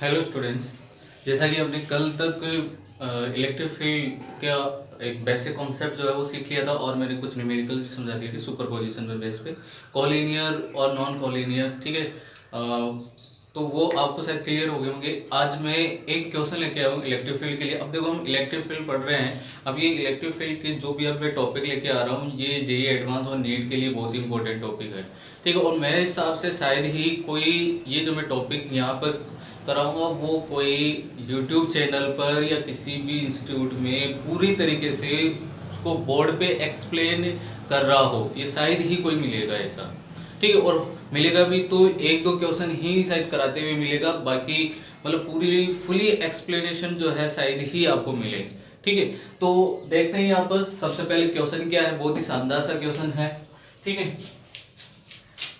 Hello students. जैसा कि हमने कल तक इलेक्ट्रिक फील्ड का एक बेसिक कॉन्सेप्ट जो है वो सीख लिया था और मैंने कुछ न्यूमेरिकल भी समझा दिए थे सुपरपोजिशन पे बेस पे, कॉलिनियर और नॉन कॉलिनियर। ठीक है, तो वो आपको शायद क्लियर हो गए होंगे। आज मैं एक क्वेश्चन लेके आया हूँ इलेक्ट्रिक फील्ड के लिए। अब देखो, हम इलेक्ट्रिक फील्ड पढ़ रहे हैं। अब ये इलेक्ट्रिक फील्ड के जो भी अब मैं टॉपिक लेके आ रहा हूँ, ये जेईई एडवांस और नीट के लिए बहुत ही इंपॉर्टेंट टॉपिक है। ठीक है, और मेरे हिसाब से शायद ही कोई ये जो मैं टॉपिक यहाँ पर कराऊंगा वो कोई यूट्यूब चैनल पर या किसी भी इंस्टीट्यूट में पूरी तरीके से उसको बोर्ड पे एक्सप्लेन कर रहा हो, ये शायद ही कोई मिलेगा ऐसा। ठीक है, और मिलेगा भी तो एक दो क्वेश्चन ही शायद कराते हुए मिलेगा, बाकी मतलब पूरी फुली एक्सप्लेनेशन जो है शायद ही आपको मिले। ठीक है, तो देखते हैं यहाँ पर सबसे पहले क्वेश्चन क्या है। बहुत ही शानदार सा क्वेश्चन है। ठीक है,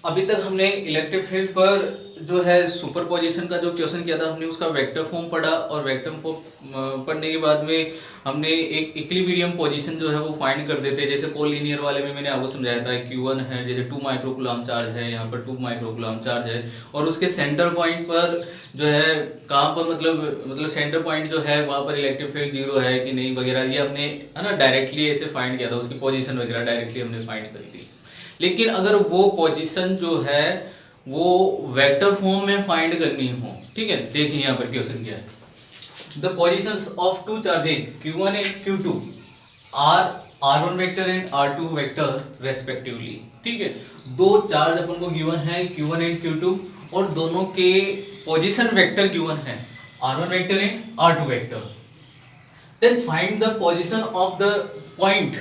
अभी तक हमने इलेक्ट्रिक फील्ड पर जो है सुपरपोजिशन का जो क्वेश्चन किया था, हमने उसका वेक्टर फॉर्म पढ़ा और वेक्टर फॉर्म पढ़ने के बाद में हमने एक इक्विलिब्रियम पोजीशन जो है वो फाइंड कर देते हैं। जैसे कोलिनियर वाले में मैंने आपको समझाया था Q1 है, जैसे 2 माइक्रोकूलम चार्ज है, यहाँ पर 2 माइक्रोकूलम चार्ज है और उसके सेंटर पॉइंट पर जो है कहाँ पर मतलब सेंटर पॉइंट जो है वहाँ पर इलेक्ट्रिक फील्ड जीरो है कि नहीं वगैरह, ये हमने है ना डायरेक्टली ऐसे फाइंड किया था। उसकी पोजिशन वगैरह डायरेक्टली हमने फाइंड करी थी। लेकिन अगर वो पोजीशन जो है वो वेक्टर फॉर्म में फाइंड करनी हो, ठीक है, देखिए यहाँ पर क्वेश्चन क्या है। The positions of two charges Q1 and Q2 are R1 vector and R2 vector respectively. ठीक है, दो चार्ज अपन को गिवन है Q1 एंड Q2 और दोनों के पोजीशन वेक्टर गिवन है R1 vector and R2 vector. Then find the position of the point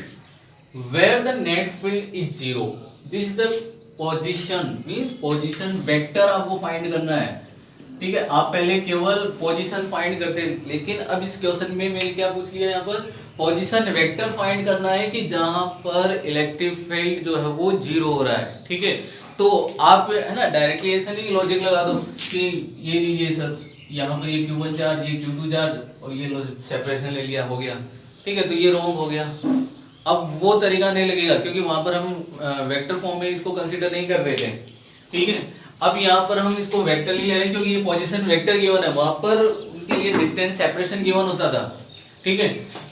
where the net field is zero. This is the position, means position vector आपको find करना है। ठीक है, आप पहले केवल पोजीशन फाइंड करते हैं, लेकिन अब इस क्वेश्चन में मैंने क्या पूछ लिया, यहाँ पर पोजीशन वेक्टर फाइंड करना है कि जहां पर इलेक्ट्रिक फील्ड जो है वो जीरो हो रहा है। ठीक है, तो आप है ना डायरेक्टली ऐसा नहीं लॉजिक लगा दो कि ये सर यहाँ पर ये Q1 चार्ज, ये Q2 चार्ज और ये सेपरेशन ले लिया, हो गया। ठीक है, तो ये रॉन्ग हो गया। अब वो तरीका नहीं लगेगा क्योंकि वहां पर हम वेक्टर फॉर्म में इसको कंसीडर नहीं कर रहे थे। ठीक है, अब यहाँ पर हम इसको वेक्टर ले रहे हैं क्योंकि ये पोजीशन वेक्टर गिवन है, वहां पर उनके लिए डिस्टेंस सेपरेशन गिवन होता था। ठीक है,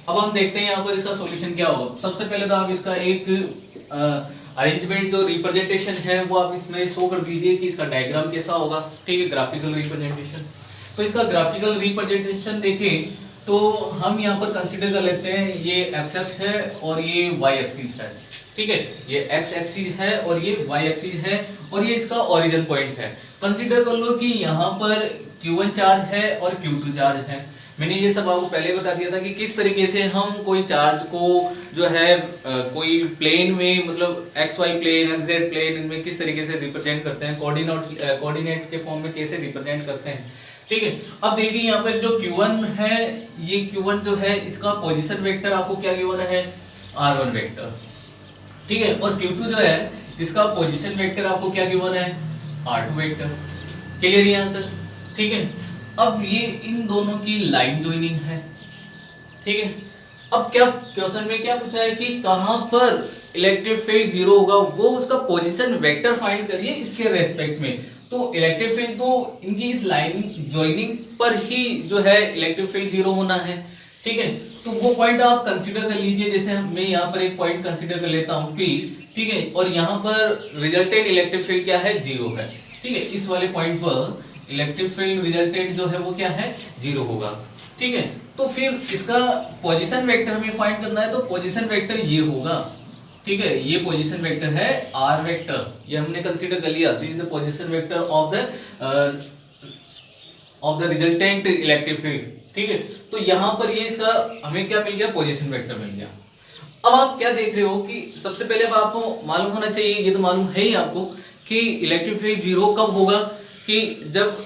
अब हम देखते हैं यहाँ पर इसका सॉल्यूशन क्या होगा। सबसे पहले तो आप इसका एक अरेंजमेंट जो रिप्रेजेंटेशन है वो आप इसमें शो कर दीजिए कि इसका डायग्राम कैसा होगा। ठीक है, ग्राफिकल रिप्रेजेंटेशन। तो इसका ग्राफिकल रिप्रेजेंटेशन देखें तो हम यहाँ पर कंसीडर कर लेते हैं ये एक्स एक्स है और ये वाई एक्सिस है। ठीक है, ये एक्स एक्सिस है और ये वाई एक्सिस है और ये इसका ओरिजिन पॉइंट है। कंसीडर कर लो कि यहाँ पर Q1 चार्ज है और Q2 चार्ज है। मैंने ये सब आपको पहले बता दिया था कि किस तरीके से हम कोई चार्ज को जो है कोई प्लेन में मतलब X Y plane X Z plane इनमें किस तरीके से रिप्रेजेंट करते हैं, कोऑर्डिनेट के फॉर्म में कैसे रिप्रेजेंट करते हैं। ठीक है, अब देखिए यहाँ पर जो Q1 है, ये Q1 जो है इसका पोजीशन वेक्टर आपको क्या गिवन है, R1 वेक्टर। ठीक है, और Q2 जो है इसका पोजीशन वेक्टर आपको क्या गिवन है, R2 वेक्टर। क्लियर है आंसर। ठीक है, अब ये इन दोनों की लाइन ज्वाइनिंग है। ठीक है, अब क्या क्वेश्चन में क्या पूछा है कि कहां पर इलेक्ट्रिक फील्ड जीरो होगा, वो उसका पोजीशन वेक्टर फाइंड करिए इसके रेस्पेक्ट में। तो इलेक्ट्रिक फील्ड तो इनकी इस लाइन ज्वाइनिंग पर ही जो है इलेक्ट्रिक फील्ड जीरो होना है। ठीक है, तो वो पॉइंट आप कंसीडर कर लीजिए। जैसे मैं यहाँ पर एक पॉइंट कंसीडर कर लेता हूँ P। ठीक है, और यहाँ पर रिजल्टेंट इलेक्ट्रिक फील्ड क्या है, जीरो है। ठीक है, इस वाले पॉइंट पर इलेक्ट्रिक फील्ड रिजल्टेंट जो है वो क्या है, जीरो होगा। ठीक है, तो फिर इसका पोजीशन वेक्टर हमें फाइंड करना है, तो पोजीशन वेक्टर ये होगा। ठीक है, ये पोजीशन वेक्टर है R वेक्टर, ये हमने कंसीडर कर लिया। This is the position vector of the resultant electric field. ठीक है, तो यहाँ पर ये इसका हमें क्या मिल गया, पोजीशन वेक्टर मिल गया। अब आप क्या देख रहे हो कि सबसे पहले अब आपको मालूम होना चाहिए, ये तो मालूम है ही आपको, कि इलेक्ट्रिक फील्ड जीरो कब होगा, कि जब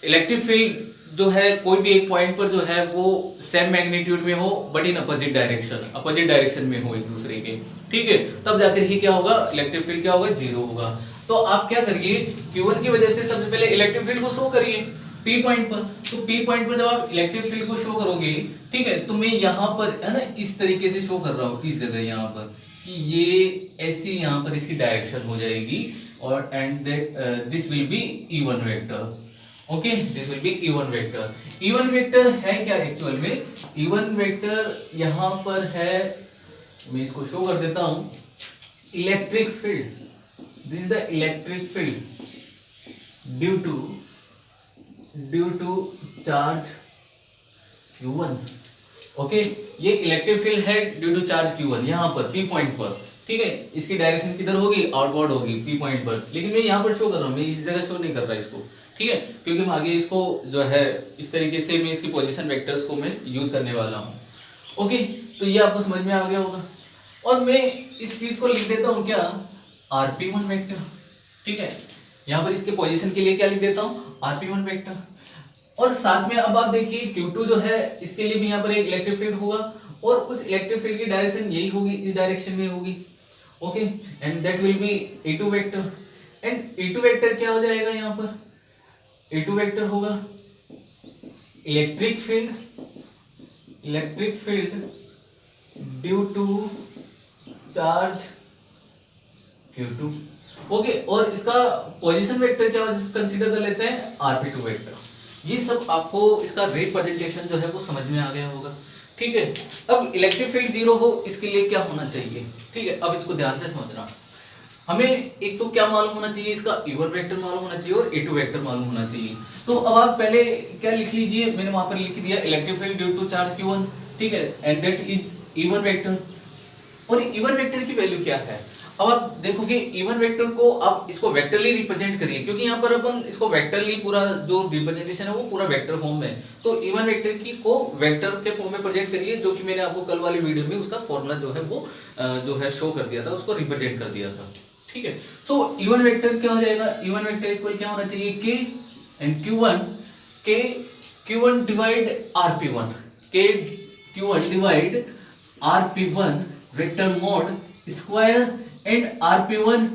इलेक्ट्रिक फील्ड जो है कोई भी एक पॉइंट पर जो है वो सेम मैग्नीट्यूड में हो बट इन अपोजिट डायरेक्शन में हो एक दूसरे के। ठीक है, तब जाकर ही क्या होगा, इलेक्ट्रिक फील्ड क्या होगा, जीरो होगा। तो आप क्या करिए, Q1 की वजह से सबसे पहले इलेक्ट्रिक फील्ड को शो करिए P पॉइंट पर। तो P पॉइंट पर जब आप इलेक्ट्रिक फील्ड को शो करोगे, ठीक है, तो मैं यहाँ पर है ना इस तरीके से शो कर रहा हूँ किस जगह, यहाँ पर कि ये ऐसी यहाँ पर इसकी डायरेक्शन हो जाएगी और and that this will B E1 vector. Okay, this will be even vector. Even vector है क्या एक्चुअल में? इवन वेक्टर यहां पर है, मैं इसको शो कर देता हूं, electric field. This is the electric field due to charge Q1। Okay, ये इलेक्ट्रिक फील्ड है ड्यू टू चार्ज Q1 यहां पर P पॉइंट पर, ठीक है। इसकी डायरेक्शन किधर होगी? आउटवर्ड होगी P पॉइंट पर, लेकिन मैं यहाँ पर शो कर रहा हूँ, मैं इस जगह शो नहीं कर रहा इसको, ठीक है, क्योंकि मैं आगे इसको जो है इस तरीके से मैं इसकी पोजीशन वेक्टर्स को मैं यूज करने वाला हूँ। ओके, तो ये आपको समझ में आ गया होगा। और मैं इस चीज को लिख देता हूँ क्या? RP1 वेक्टर, ठीक है। यहाँ पर इसके पोजीशन के लिए क्या लिख देता हूँ? RP1 vector. और साथ में अब आप देखिए Q2 जो है इसके लिए भी यहाँ पर एक इलेक्ट्रिक फील्ड होगा, और उस इलेक्ट्रिक फील्ड की डायरेक्शन यही होगी, इस डायरेक्शन में होगी। Okay, and that will be E2 vector. And E2 vector क्या हो जाएगा यहाँ पर? E2 वेक्टर होगा electric field due to charge Q2। Okay, और इसका पोजीशन वेक्टर क्या कंसीडर कर लेते हैं? RP2 vector. ये सब आपको इसका रिप्रेजेंटेशन जो है वो समझ में आ गया होगा, ठीक है। अब इलेक्ट्रिक फील्ड जीरो हो इसके लिए क्या होना चाहिए, ठीक है। अब इसको ध्यान से समझना, हमें एक तो क्या मालूम होना चाहिए, इसका इवन वेक्टर मालूम होना चाहिए और E2 वेक्टर मालूम होना चाहिए। तो अब आप पहले क्या लिख लीजिए, मैंने वहां पर लिख दिया electric field due to charge Q1, ठीक है, and that is E one vector. और इवन वेक्टर की वैल्यू क्या है? अब आप देखोगे इवन वेक्टर को आप इसको वेक्टरली रिप्रेजेंट करिए, क्योंकि यहाँ पर अपन इसको वेक्टरली पूरा जो रिप्रेजेंटेशन है वो पूरा वेक्टर फॉर्म में, तो इवन वेक्टर की को वेक्टर के फॉर्म में प्रेजेंट करिए, जो कि मैंने आपको कल वाली वीडियो में उसका फॉर्मूला जो है वो जो है शो कर दिया था, उसको रिप्रेजेंट कर दिया था, ठीक है। सो इवन वेक्टर क्या हो जाएगा? इवन वेक्टर इक्वल क्या होना चाहिए? K and Q1 divide RP1, K Q1 divide RP1 vector mod square and RP1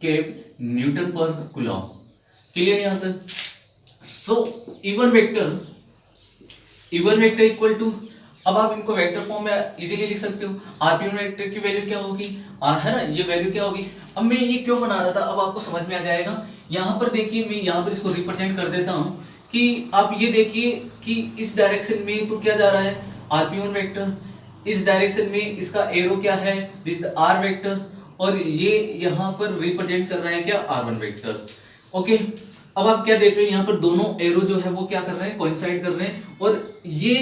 cap newton per coulomb. Clear यहाँ तक? So E one vector equal to, अब आप इनको वेक्टर फॉर्म में इजीली लिख सकते हो। RP1 वेक्टर की वैल्यू क्या होगी? है ना, ये वैल्यू क्या होगी? अब मैं ये क्यों बना रहा था, अब आपको समझ में आ जाएगा। यहाँ पर देखिए, मैं यहाँ पर इसको रिप्रेजेंट कर देता हूँ कि आप ये देखिए कि इस डायरेक्शन में तो क्या जा रहा है? RP1 vector. इस डायरेक्शन में इसका एरो क्या है? This R vector. और ये यहाँ पर रिप्रेजेंट कर रहा है क्या? R1 vector. ओके, अब आप क्या देख रहे हो, यहाँ पर दोनों एरो जो है वो क्या कर रहे हैं? कोइंसाइड कर रहे हैं, और ये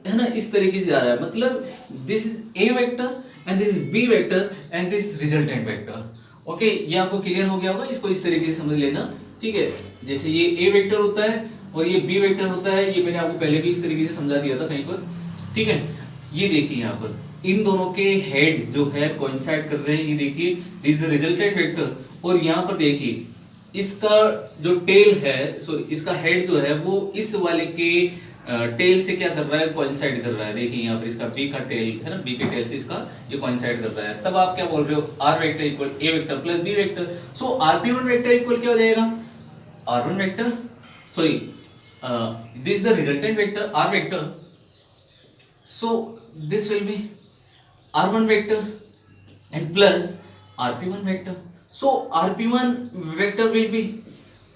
है ना इस तरीके से जा रहा है, मतलब this is A vector and this is B vector and this resultant vector. Okay, ये आपको क्लियर हो गया होगा, इसको इस तरीके से समझ लेना, ठीक है। जैसे ये A वेक्टर होता है और ये B वेक्टर होता है, ये मैंने आपको पहले भी इस तरीके से समझा दिया था कहीं पर, ठीक है। ये देखिए यहाँ पर इन दोनों के हेड जो है कोइंसाइड कर रहे हैं, ये देखिए this is the resultant vector. और यहाँ पर देखिए इसका जो टेल है, सॉरी इसका हेड जो है वो इस वाले के टेल से क्या कर रहा है? कोइंसाइड कर रहा है। देखिए यहाँ पर इसका बी का टेल है ना, बी के टेल से इसका ये कोइंसाइड कर रहा है। तब आप क्या बोल रहे हो? R vector equal A vector plus B vector. So RP1 vector equal क्या हो जाएगा? R1 vector, sorry this the resultant vector R vector, so this will be R1 vector and plus RP1 vector. So RP1 vector will be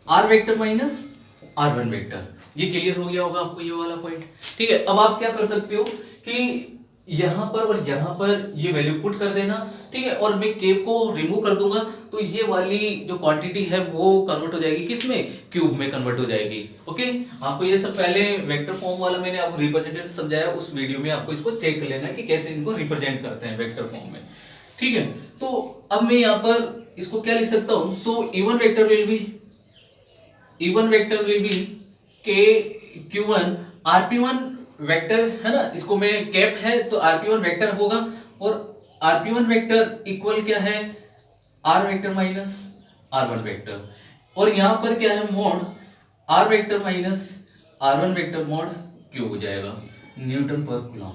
R vector minus R1 vector. ये clear हो गया होगा आपको ये वाला पॉइंट, ठीक है। अब आप क्या कर सकते हो कि यहाँ पर और यहाँ पर ये वैल्यू पुट कर देना, ठीक है, और मैं केप को रिमूव कर दूंगा, तो ये वाली जो क्वांटिटी है वो कन्वर्ट हो जाएगी किसमें? क्यूब में कन्वर्ट हो जाएगी। ओके, आपको ये सब पहले वेक्टर फॉर्म वाला मैंने आपको रिप्रेजेंटेशन समझाया, उस वीडियो में आपको इसको चेक कर लेना है कि कैसे इनको रिप्रेजेंट करते हैं वेक्टर फॉर्म में, ठीक है। तो अब मैं यहाँ पर इसको क्या लिख सकता हूँ? सो इवन वेक्टर विल बी के Q1 RP1 वेक्टर है ना, इसको मैं कैप है तो RP1 वेक्टर होगा, और RP1 वेक्टर इक्वल क्या है? R vector minus R1 vector. और यहां पर क्या है? Mode R vector minus R1 vector mode क्यों हो जाएगा? Newton per coulomb.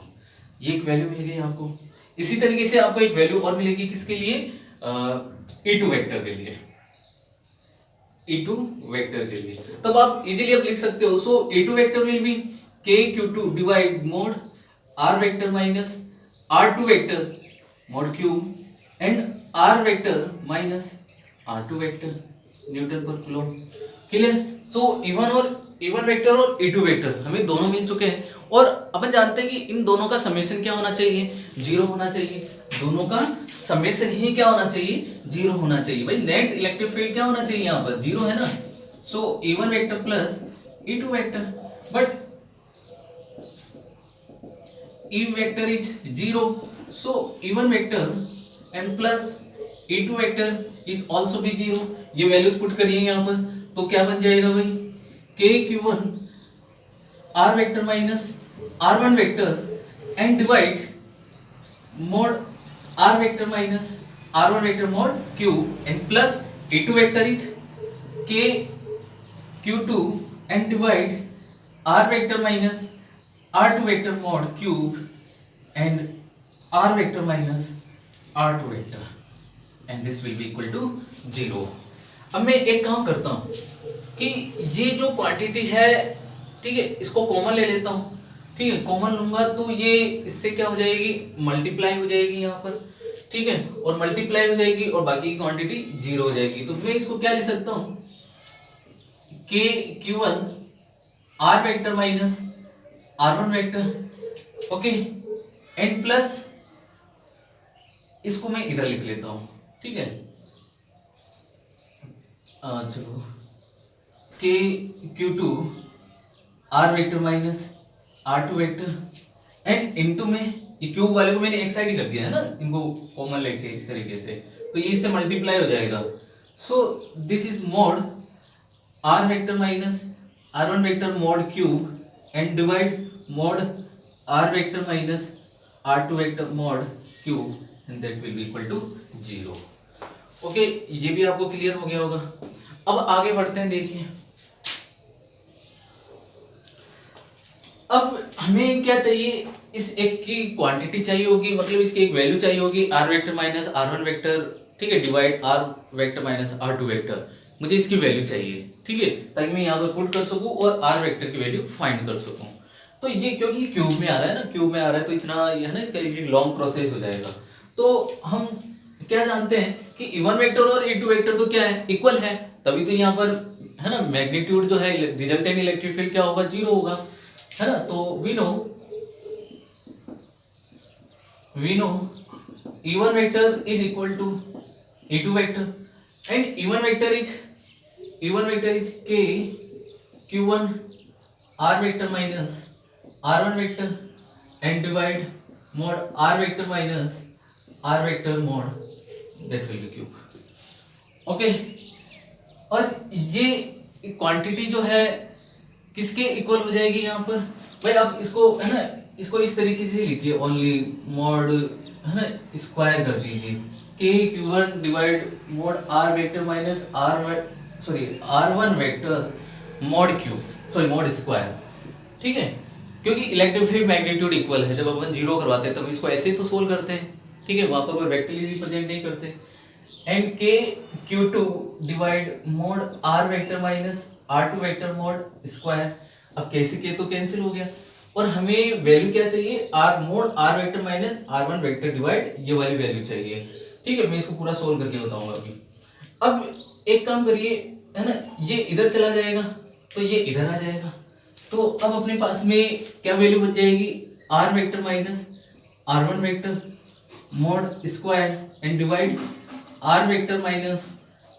ये एक वैल्यू मिल गई आपको। इसी तरीके से आपको एक वैल्यू और मिलेगी किसके लिए? E2 वेक्टर के लिए, E2 वेक्टर के लिए। तब आप इजीली अब लिख सकते हो, सो E2 vector will be K Q2 divide mode R vector minus R2 vector mode cube and R vector minus R2 vector Newton per coulomb. Clear. तो इवन वेक्टर और ई टू वेक्टर हमें दोनों मिल चुके हैं, और अपन जानते हैं कि इन दोनों का समेशन क्या होना चाहिए, 0 होना चाहिए। दोनों का समेशन ही क्या होना चाहिए, 0 होना चाहिए। भाई नेट इलेक्ट्रिक फील्ड क्या होना चाहिए यहाँ पर, 0 है ना। सो E1 vector plus E2 vector, but E vector is 0, so E1 vector and plus E2 vector is also be 0। ये वैल्यूज पुट करिए यहाँ पर, तो क्या बन जाएगा भाई, KQ1 R vector minus R1 vector and divide mod R vector minus R1 vector mod Q and plus E2 vector is KQ2 and divide R vector minus R2 vector mod cube and R vector minus R2 vector and this will be equal to 0। अब मैं एक काम करता हूँ कि ये जो quantity है, ठीक है, इसको कॉमन ले लेता हूँ। ठीक है, कॉमन लूंगा तो ये इससे क्या हो जाएगी, मल्टीप्लाई हो जाएगी यहाँ पर। ठीक है, और मल्टीप्लाई हो जाएगी और बाकी की क्वांटिटी 0 हो जाएगी। तो मैं इसको क्या लिख सकता हूँ, KQ1 R vector minus R1 vector, okay, and plus इसको मैं इधर लिख लेता हूं। ठीक है, चलो KQ2 R vector minus R2 vector and into में ये क्यूब वाले को मैंने एक साइड ही कर दिया है ना, इनको कॉमन लेके इस तरीके से, तो ये इससे मल्टीप्लाई हो जाएगा। So this is mod R vector minus R1 vector mod cube and divide mod R vector minus R2 vector mod cube and that will be equal to 0। Okay, ये भी आपको क्लियर हो गया होगा। अब आगे बढ़ते हैं, देखिए अब हमें क्या चाहिए, इस एक की क्वांटिटी चाहिए होगी, मतलब इसकी एक वैल्यू चाहिए होगी R vector minus R1 vector, ठीक है, divide R vector minus R2 vector. मुझे इसकी वैल्यू चाहिए, ठीक है, ताकि मैं यहाँ पर पुट कर सकूं और R वेक्टर की वैल्यू फाइंड कर सकूं। तो ये क्योंकि क्यूब में आ रहा है ना, क्यूब में आ रहा है तो इतना ये है ना, इसका एक लॉन्ग प्रोसेस हो जाएगा। तो हम क्या जानते हैं कि E1 वेक्टर और E2 वेक्टर तो क्या है, इक्वल है, तभी तो यहाँ पर है ना मैग्नीट्यूड जो है रिजल्टेंट इलेक्ट्रिक फील्ड क्या होगा, 0 होगा, है ना। तो we know E1 vector is equal to E2 vector and E1 vector is K Q1 R vector minus R1 vector and divide mod R vector minus R vector mod that will be cube। Okay, और ये quantity जो है किसके equal हो जाएगी यहाँ पर, भाई आप इसको है ना, इसको इस तरीके से लिखिए, ओनली मॉड है ना स्क्वायर कर दीजिए, KQ1 divide mod R vector minus R1 vector mod cube, sorry mod square. ठीक है, क्योंकि इलेक्ट्रिक फील्ड मैग्नीट्यूड इक्वल है, जब अपन 0 करवाते हैं तब इसको ऐसे ही तो सोल्व करते हैं। ठीक है, वहां पर वेक्टरली रिप्रेजेंट नहीं करते। And KQ2 divide mod R vector minus R2 vector mod square. अब कैसे के तो कैंसिल हो गया, और हमें वैल्यू क्या चाहिए, R mod R vector minus R1 vector divide, ये वाली वैल्यू चाहिए। ठीक है, मैं इसको पूरा सोल्व करके बताऊंगा अभी। अब एक काम करिए, है ना, ये इधर चला जाएगा तो ये इधर आ जाएगा, तो अब अपने पास में क्या वैल्यू बच जाएगी, R vector minus R1 vector mod square and divide R vector minus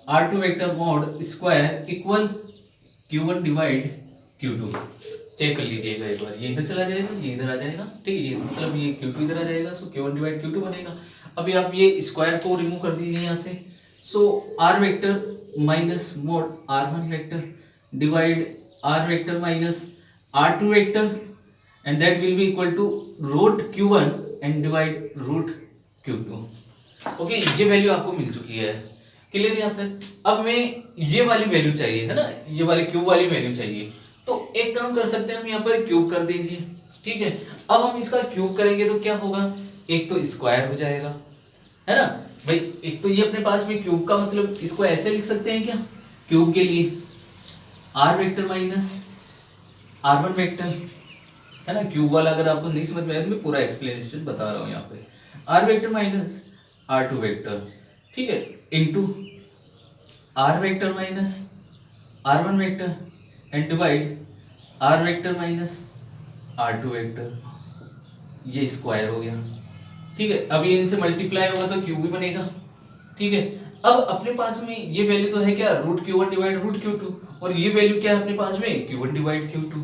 R2 vector mod square equal Q1 divide Q2। Check कर लीजिएगा एक बार, ये इधर चला जाएगा, ये इधर आ जाएगा। ठीक है, ये मतलब ये Q2 इधर आ जाएगा, सो Q1 डिवाइड Q2 बनेगा। अभी आप ये स्क्वायर को रिमूव कर दीजिए यहाँ से, so R vector minus mod R1 vector divide R vector minus R2 vector and that will be equal to root Q1 and divide root Q2। Okay, ये वैल्यू आपको मिल चुकी है, क्लियर है यहाँ तक। अब मैं ये वाली वैल्यू चाहिए, है ना, ये वाली क्यूब वाली वैल्यू चाहिए, तो एक काम कर सकते हैं हम, यहाँ पर क्यूब कर दीजिए। ठीक है, अब हम इसका क्यूब करेंगे तो क्या होगा, एक तो स्क्वायर हो जाएगा, है ना भाई। एक तो ये अपने पास में क्यूब का मतलब इसको ऐसे लिख सकते हैं क्या, क्यूब के लिए R vector minus R1 vector, है ना। क्यूब वाला अगर आपको नहीं समझ में आया तो मैं पूरा एक्सप्लेनेशन बता रहा हूँ यहाँ पे, R vector minus R2 vector, ठीक है, into R vector minus R1 vector and divide R vector minus R2 vector, ये स्क्वायर हो गया। ठीक है, अब ये इनसे मल्टीप्लाई होगा तो क्यूब भी बनेगा। ठीक है, अब अपने पास में ये वैल्यू तो है क्या, root Q1 divide root Q2, और ये वैल्यू क्या है अपने पास में, Q1 डिवाइड Q2।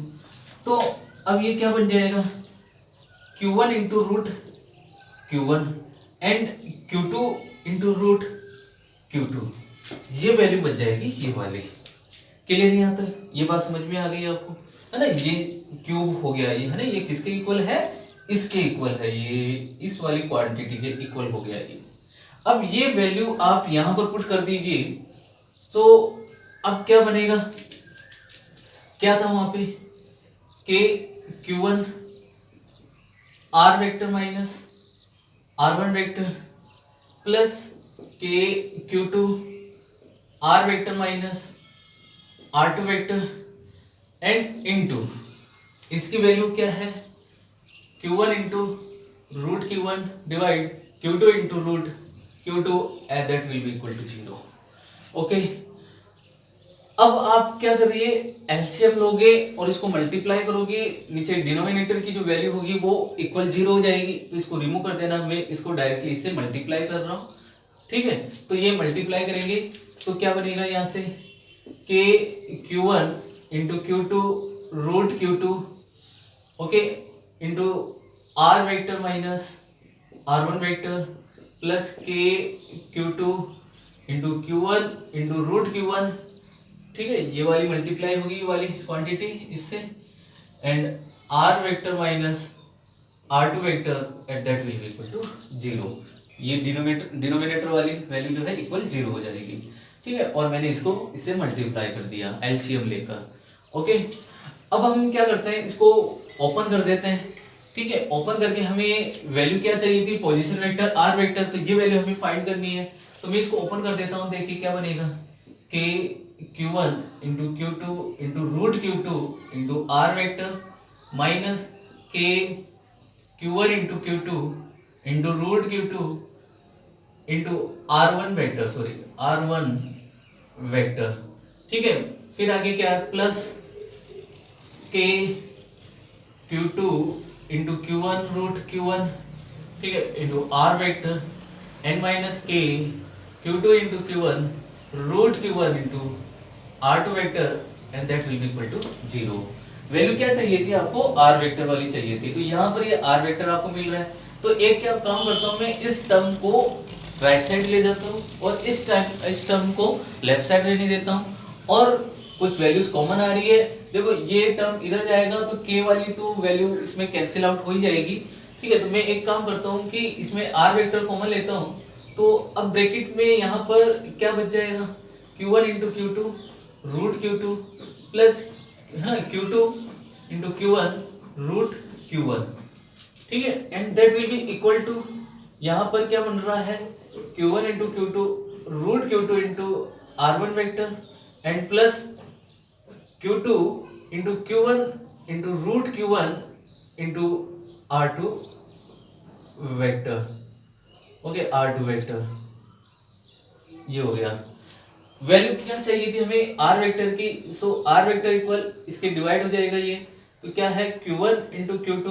तो अब ये क्या बन जाएगा, Q1 into root Q1 and Q2 into root Q2, ये वैल्यू बन जाएगी ये वाली। क्लियर यहाँ तक, ये बात समझ में आ गई आपको, है ना। ये क्यूब हो गया ये, है ना, ये किसके इक्वल है, इसके इक्वल है, ये इस वाली क्वांटिटी के इक्वल हो गया ये। अब ये वैल्यू आप यहां पर पुट कर दीजिए, तो अब क्या बनेगा, क्या था वहां पे, K Q1 R vector minus R1 vector plus K Q2 R vector minus R2 vector and into इसकी वैल्यू क्या है, Q1 into root Q1 divide Q2 into root Q2 and that will be equal to 0। Okay, अब आप क्या करिए, LCM लोगे और इसको मल्टीप्लाई करोगे, नीचे डिनोमिनेटर की जो वैल्यू होगी वो इक्वल 0 हो जाएगी, तो इसको रिमूव कर देना, मैं इसको डायरेक्टली इससे मल्टीप्लाई कर रहा हूँ। ठीक है, तो ये मल्टीप्लाई करेंगे तो क्या बनेगा यहाँ से, K Q1 into Q2 root Q2 okay into R vector minus R1 vector plus K Q2 into Q1 into root Q1। ठीक है, ये वाली मल्टीप्लाई होगी ये वाली क्वांटिटी इससे, and R vector minus R2 vector at that will be equal to 0। ये denominator वाली वैल्यू जो है इक्वल 0 हो जाएगी। ठीक है, और मैंने इसको इससे मल्टीप्लाई कर दिया एलसीएम लेकर। ओके, अब हम क्या करते हैं, इसको ओपन कर देते हैं। ठीक है, ओपन करके हमें वैल्यू क्या चाहिए थी, पोजीशन वेक्टर R वेक्टर, तो ये वैल्यू हमें फाइंड करनी है। तो मैं इसको ओपन कर देता हूँ, देखिए क्या बनेगा, K Q1 into Q2 into root Q2 into R vector minus K Q1 into Q2 into root Q2 into R1 vector, sorry R1 vector. ठीक है, फिर आगे क्या है, plus K Q2 into Q1 root Q1, ठीक है, into R vector an minus K Q2 into Q1 root Q1 into R2 vector and that will be equal to 0। Value क्या चाहिए थी आपको, R वेक्टर वाली चाहिए थी, तो यहाँ पर ये R वेक्टर आपको मिल रहा है। तो एक क्या काम करता हूँ मैं, इस टर्म को राइट साइड ले जाता हूँ और इस टर्म को लेफ्ट साइड रहने देता हूँ, और कुछ वैल्यूज कॉमन आ रही है। देखो ये टर्म इधर जाएगा तो के वाली तो वैल्यू इसमें कैंसिल आउट हो ही जाएगी। ठीक है, तो मैं एक काम करता हूँ कि इसमें R वेक्टर कॉमन लेता हूँ, तो अब ब्रैकेट में यहाँ पर क्या बच जाएगा, Q1 into Q2 root Q2 plus Q2 into Q1 root Q1। ठीक है, and that will be equal to, यहाँ पर क्या बन रहा है, Q1 into Q2 root Q2 into R1 vector and plus Q2 into Q1 into root Q1 into R2 vector. Okay, R2 vector ये हो गया। वैल्यू क्या चाहिए थी हमें R वेक्टर की, सो R वेक्टर इक्वल इसके डिवाइड हो जाएगा ये, तो क्या है Q1 into Q2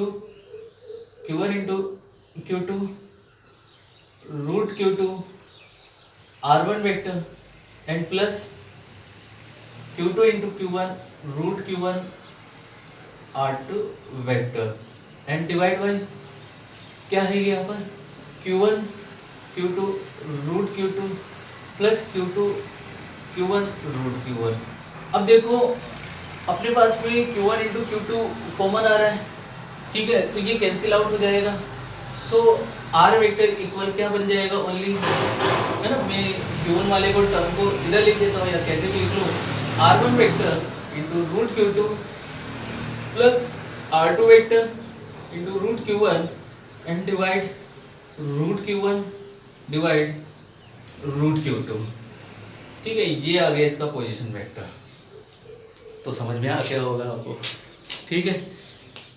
root Q2 R1 vector and plus Q2 into Q1 root Q1 R2 vector and divide by क्या है यहाँ पर, Q1 Q2 root Q2 plus Q2 Q1 root Q1। अब देखो अपने पास में Q1 इंटू Q2 कॉमन आ रहा है। ठीक है, तो ये कैंसिल आउट हो जाएगा, सो R वेक्टर इक्वल क्या बन जाएगा, ओनली, है ना, मैं Q1 वाले को टर्म को इधर लिख देता हूँ या कैसे भी लिख लूँ, R1 vector into root Q2 plus R2 vector into root Q1 and divide root Q1 divide root Q2। ठीक है, ये आ गया इसका पोजीशन वेक्टर। तो समझ में आ गया होगा आपको। ठीक है,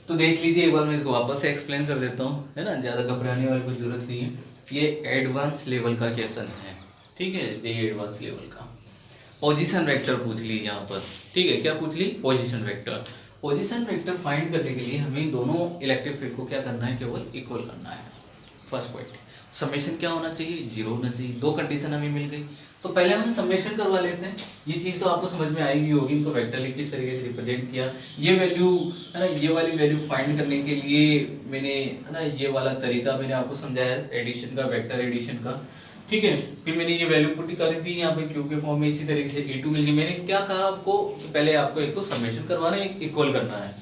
तो देख लीजिए एक बार, मैं इसको वापस से एक्सप्लेन कर देता हूँ, है ना, ज़्यादा घबराने वाली कोई ज़रूरत नहीं है। ये एडवांस लेवल का क्वेश्चन है। ठीक है, ये एडवांस लेवल का। पोजीशन वेक्टर पूछ ली यहाँ पर, ठीक है, क्या पूछ ली, position vector. Position vector find करने के लिए हमें दोनों इलेक्ट्रिक फील्ड को क्या करना है, केवल इक्वल करना है। फर्स्ट पॉइंट, समेशन क्या होना चाहिए, जीरो होना चाहिए। दो कंडीशन हमें मिल गई, तो पहले हम समेशन करवा लेते हैं। ये चीज़ तो आपको समझ में आई होगी, इनको वेक्टर किस तरीके से रिप्रेजेंट किया। ये वैल्यू है ना, ये वाली वैल्यू फाइंड करने के लिए मैंने है ना ये वाला तरीका मैंने आपको समझाया एडिशन का, वेक्टर एडिशन का, ठीक है। फिर मैंने ये वैल्यू पुट कर दी यहाँ पे क्यू के फॉर्म में, इसी तरीके से A2 मिल गई। मैंने क्या कहा आपको, पहले आपको एक तो समेशन करवाना है, एक इक्वल करना है।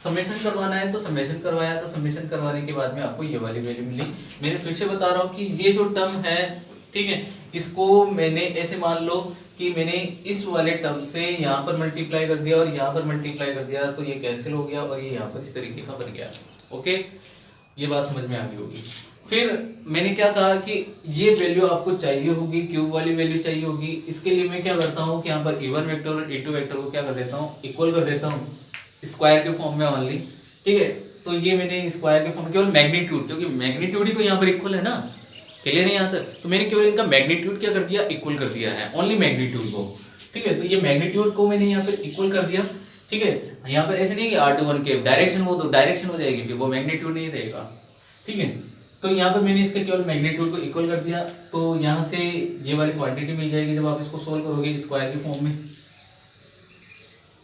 समेशन करवाना है तो समेशन करवाया, तो समेशन करवाने के बाद में आपको ये वाली वैल्यू मिली। मैंने फिर से बता रहा हूँ कि ये जो टर्म है, ठीक है, इसको मैंने ऐसे मान लो कि मैंने इस वाले टर्म से यहाँ पर मल्टीप्लाई कर दिया और यहाँ पर मल्टीप्लाई कर दिया, तो ये कैंसिल हो गया और ये यहाँ पर इस तरीके का बन गया। ओके, ये बात समझ में आ गई होगी। फिर मैंने क्या कहा कि ये वैल्यू आपको चाहिए होगी, क्यूब वाली वैल्यू चाहिए होगी। इसके लिए मैं क्या करता हूँ कि यहाँ पर A1 वेक्टर और A2 वेक्टर को क्या कर देता हूँ, इक्वल कर देता हूँ स्क्वायर के फॉर्म में ओनली, ठीक है। तो ये मैंने स्क्वायर के फॉर्म में केवल मैग्नीट्यूड, क्योंकि मैग्नीट्यूड ही तो यहाँ पर इक्वल है ना, क्लियर है यहाँ तक। तो मैंने केवल इनका मैग्नीट्यूड क्या कर दिया, इक्वल कर दिया है, ओनली मैग्नीट्यूड को, ठीक है। तो ये मैग्नीट्यूड को मैंने यहाँ पर इक्वल कर दिया, ठीक है। यहाँ पर ऐसे नहीं कि R2 के डायरेक्शन, वो तो डायरेक्शन हो जाएगी, फिर वो मैग्नीट्यूड नहीं रहेगा, ठीक है। तो यहाँ पर मैंने इसके केवल मैग्नीट्यूड को इक्वल कर दिया, तो यहाँ से ये वाली क्वांटिटी मिल जाएगी जब आप इसको सोल्व करोगे स्क्वायर के फॉर्म में,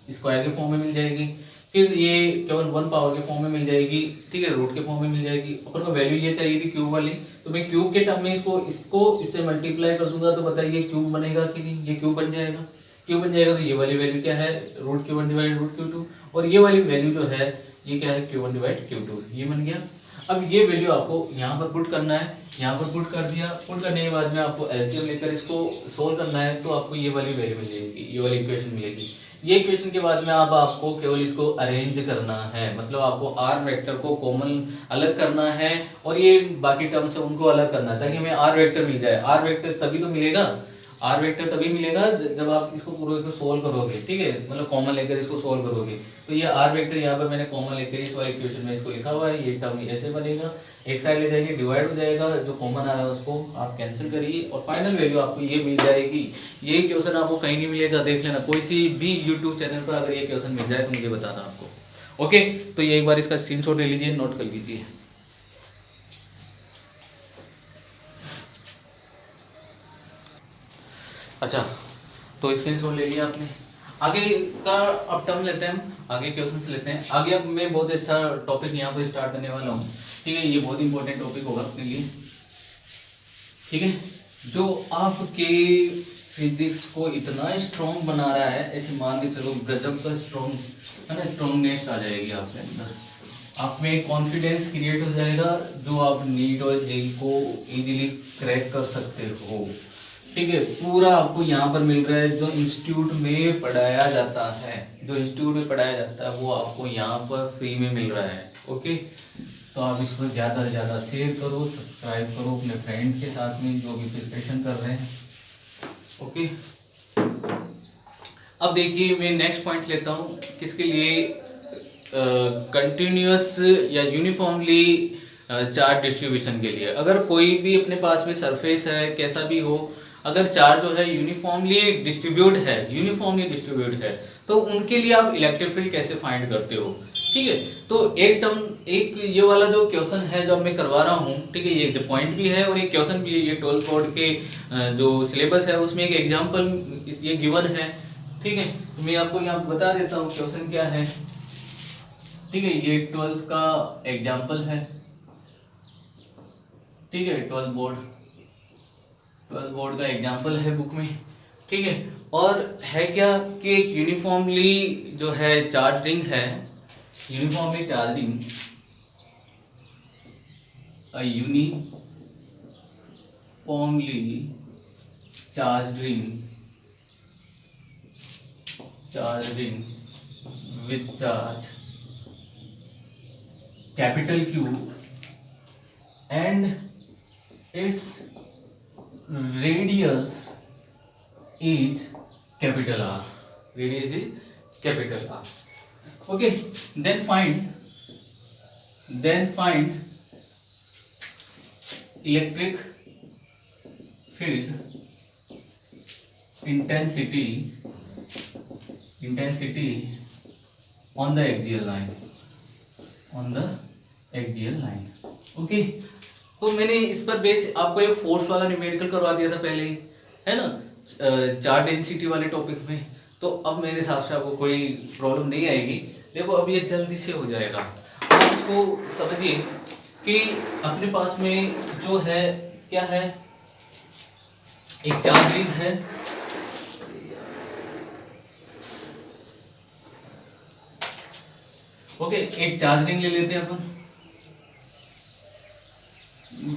स्क्वायर के फॉर्म में मिल जाएगी। फिर ये केवल 1 पावर के फॉर्म में मिल जाएगी, ठीक है, रूट के फॉर्म में मिल जाएगी। अपन को वैल्यू ये चाहिए थी क्यूब वाली, तो मैं क्यूब के टर्म में इसको इससे मल्टीप्लाई कर दूंगा, तो बताइए क्यूब बनेगा कि नहीं, ये क्यूब बन जाएगा। क्यूब बन जाएगा तो ये वाली वैल्यू क्या है, root Q1 divide root Q2, और ये वाली वैल्यू जो है ये क्या है, Q1 डिवाइड Q2, ये बन गया। अब ये वैल्यू आपको यहाँ पर पुट करना है, यहाँ पर पुट कर दिया। पुट करने के बाद में आपको एलसीएम लेकर इसको सोल्व करना है, तो आपको ये वाली वैल्यू मिल जाएगी, ये वाली इक्वेशन मिलेगी। ये इक्वेशन के बाद में अब आपको केवल इसको अरेंज करना है, मतलब आपको आर वेक्टर को कॉमन अलग करना है और ये बाकी टर्म्स है उनको अलग करना है, ताकि हमें आर वेक्टर मिल जाए। आर वेक्टर तभी तो मिलेगा, आर वेक्टर तभी मिलेगा जब आप इसको पूरे को सोल्व करोगे, ठीक है, मतलब कॉमन लेकर इसको सोल्व करोगे। तो ये आर वेक्टर यहाँ पर मैंने कॉमन लेकर इस वाले इक्वेशन में इसको लिखा हुआ है, ये टर्म ऐसे बनेगा, एक साइड ले जाएंगे डिवाइड हो जाएगा, जो कॉमन आ रहा है उसको आप कैंसिल करिए और फाइनल वैल्यू आपको ये मिल जाएगी। ये क्वेश्चन आपको कहीं नहीं मिलेगा, देख लेना कोई सी भी यूट्यूब चैनल पर अगर ये क्वेश्चन मिल जाए तो मुझे बताना आपको। ओके, तो ये एक बार इसका स्क्रीनशॉट ले लीजिए, नोट कर लीजिए। अच्छा, तो स्क्रीनशॉट ले लिया आपने। आगे का अब टर्म लेते हैं हम, आगे क्वेश्चंस लेते हैं। आगे अब मैं बहुत अच्छा टॉपिक यहाँ पर स्टार्ट करने वाला हूँ, ठीक है, ये बहुत इंपॉर्टेंट टॉपिक होगा अपने लिए, ठीक है, जो आपके फिजिक्स को इतना स्ट्रॉन्ग बना रहा है, ऐसे मान के चलो गजब का स्ट्रॉन्ग है ना, स्ट्रॉन्गनेस आ जाएगी आपके अंदर, आप में कॉन्फिडेंस क्रिएट हो जाएगा, जो आप नीट और जेई को इजीली क्रैक कर सकते हो, ठीक है। पूरा आपको यहाँ पर मिल रहा है, जो इंस्टीट्यूट में पढ़ाया जाता है, जो इंस्टीट्यूट में पढ़ाया जाता है वो आपको यहाँ पर फ्री में मिल रहा है। ओके, तो आप इसको ज़्यादा से ज़्यादा शेयर करो, सब्सक्राइब करो अपने फ्रेंड्स के साथ में जो भी प्रिपरेशन कर रहे हैं। ओके, अब देखिए मैं नेक्स्ट पॉइंट लेता हूँ, किसके लिए, कंटिन्यूअस या यूनिफॉर्मली चार्ज डिस्ट्रीब्यूशन के लिए। अगर कोई भी अपने पास में सरफेस है, कैसा भी हो, अगर चार्ज जो है यूनिफॉर्मली डिस्ट्रीब्यूट है, तो उनके लिए आप इलेक्ट्रिक फील्ड कैसे फाइंड करते हो, ठीक है। तो एक ये वाला जो क्वेश्चन है जो मैं करवा रहा हूँ, ठीक है, ये जो पॉइंट भी है और एक क्वेश्चन भी है, ये 12th बोर्ड के जो सिलेबस है उसमें एक एग्जाम्पल ये गिवन है, ठीक है। तो मैं आपको यहाँ बता देता हूँ क्वेश्चन क्या है, ठीक है, ये 12th का एग्जाम्पल है, ठीक है, 12th बोर्ड का एग्जाम्पल है बुक में, ठीक है। और है क्या कि यूनिफॉर्मली जो है चार्जिंग है, uniformly charging charging with charge capital Q and its radius is capital R. Radius is capital R. Okay, then find electric field intensity on the axial line, okay. तो मैंने इस पर बेस आपको एक force वाला numerical करवा दिया था पहले ही, है ना, चार्ज डेंसिटी वाले टॉपिक में। तो अब मेरे हिसाब से आपको कोई प्रॉब्लम नहीं आएगी। देखो अब ये जल्दी से हो जाएगा। आप इसको समझिए कि अपने पास में जो है क्या है, एक चार्ज रिंग है, ओके। एक चार्ज रिंग ले लेते हैं अपन,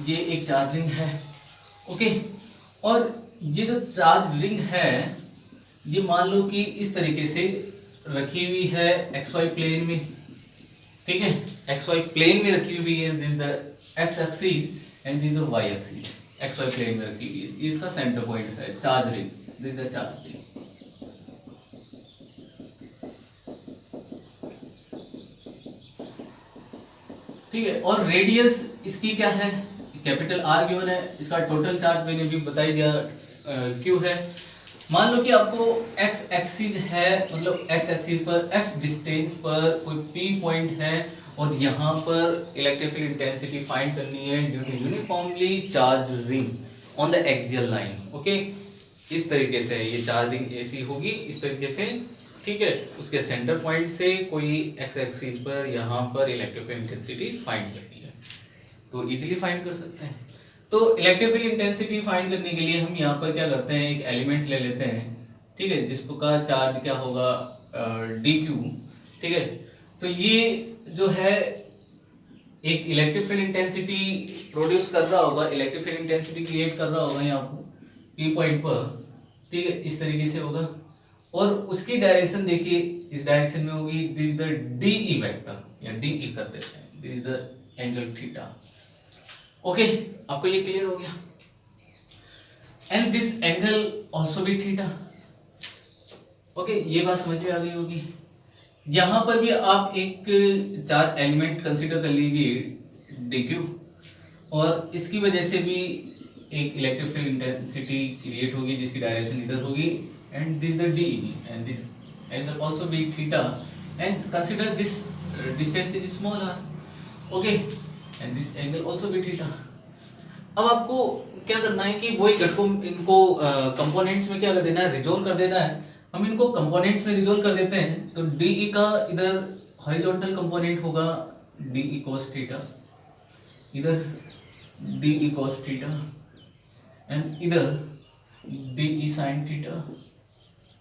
ये एक चार्ज रिंग है, ओके। और ये जो चार्ज रिंग है ये मान लो कि इस तरीके से रखी हुई है XY प्लेन में, ठीक है, XY प्लेन में रखी हुई है। This the x axis and this the y axis, XY plane में रखी हुई है। ये इसका सेंटर पॉइंट है charge ring, this the charge ring, ठीक है। और रेडियस इसकी क्या है, कैपिटल R गिवन है। इसका टोटल चार्ज मैंने भी बता दिया Q है। मान लो कि आपको x एक्सिस है, मतलब x एक्सिस पर x डिस्टेंस पर कोई P पॉइंट है और यहाँ पर इलेक्ट्रिक फील्ड इंटेंसिटी फाइंड करनी है due to uniformly charge ring on the axial line, okay. इस तरीके से ये चार्जिंग ऐसी होगी, इस तरीके से, ठीक है। उसके सेंटर पॉइंट से कोई x एक्सिस पर यहाँ पर इलेक्ट्रिक फील्ड इंटेंसिटी फाइंड करनी है, तो इजीली फाइंड कर सकते हैं। तो इलेक्ट्रिक फील्ड इंटेंसिटी फाइंड करने के लिए हम यहाँ पर क्या करते हैं, एक एलिमेंट ले लेते हैं, ठीक है, जिसका चार्ज क्या होगा dq, ठीक है। तो ये जो है एक इलेक्ट्रिक फील्ड इंटेंसिटी प्रोड्यूस कर रहा होगा, इलेक्ट्रिक फील्ड इंटेंसिटी क्रिएट कर रहा होगा यहाँ P पॉइंट पर, ठीक है, इस तरीके से होगा। और उसकी डायरेक्शन देखिए, इस डायरेक्शन में होगी, this is the DE vector, या DE कर देते हैं, this is the angle theta, okay. आपको ये क्लियर हो गया। And this angle also be theta, okay. ये बात समझ में आ गई होगी। यहां पर भी आप एक चार्ज एलिमेंट कंसीडर कर लीजिए dq, और इसकी वजह से भी एक इलेक्ट्रिक फील्ड इंटेंसिटी क्रिएट होगी जिसकी डायरेक्शन इधर होगी, and this the DE and this angle also be theta, and consider this distance is smaller, okay, and this angle also be theta. अब आपको क्या करना है कि वही घटकों इनको कंपोनेंट्स में क्या कर देना है, रिजोल्व कर देना है। हम इनको कंपोनेंट्स में रिजोल्व कर देते हैं। तो DE का इधर हॉरिजॉन्टल कंपोनेंट होगा DE cos थीटा, इधर DE cos थीटा, एंड इधर DE sin थीटा,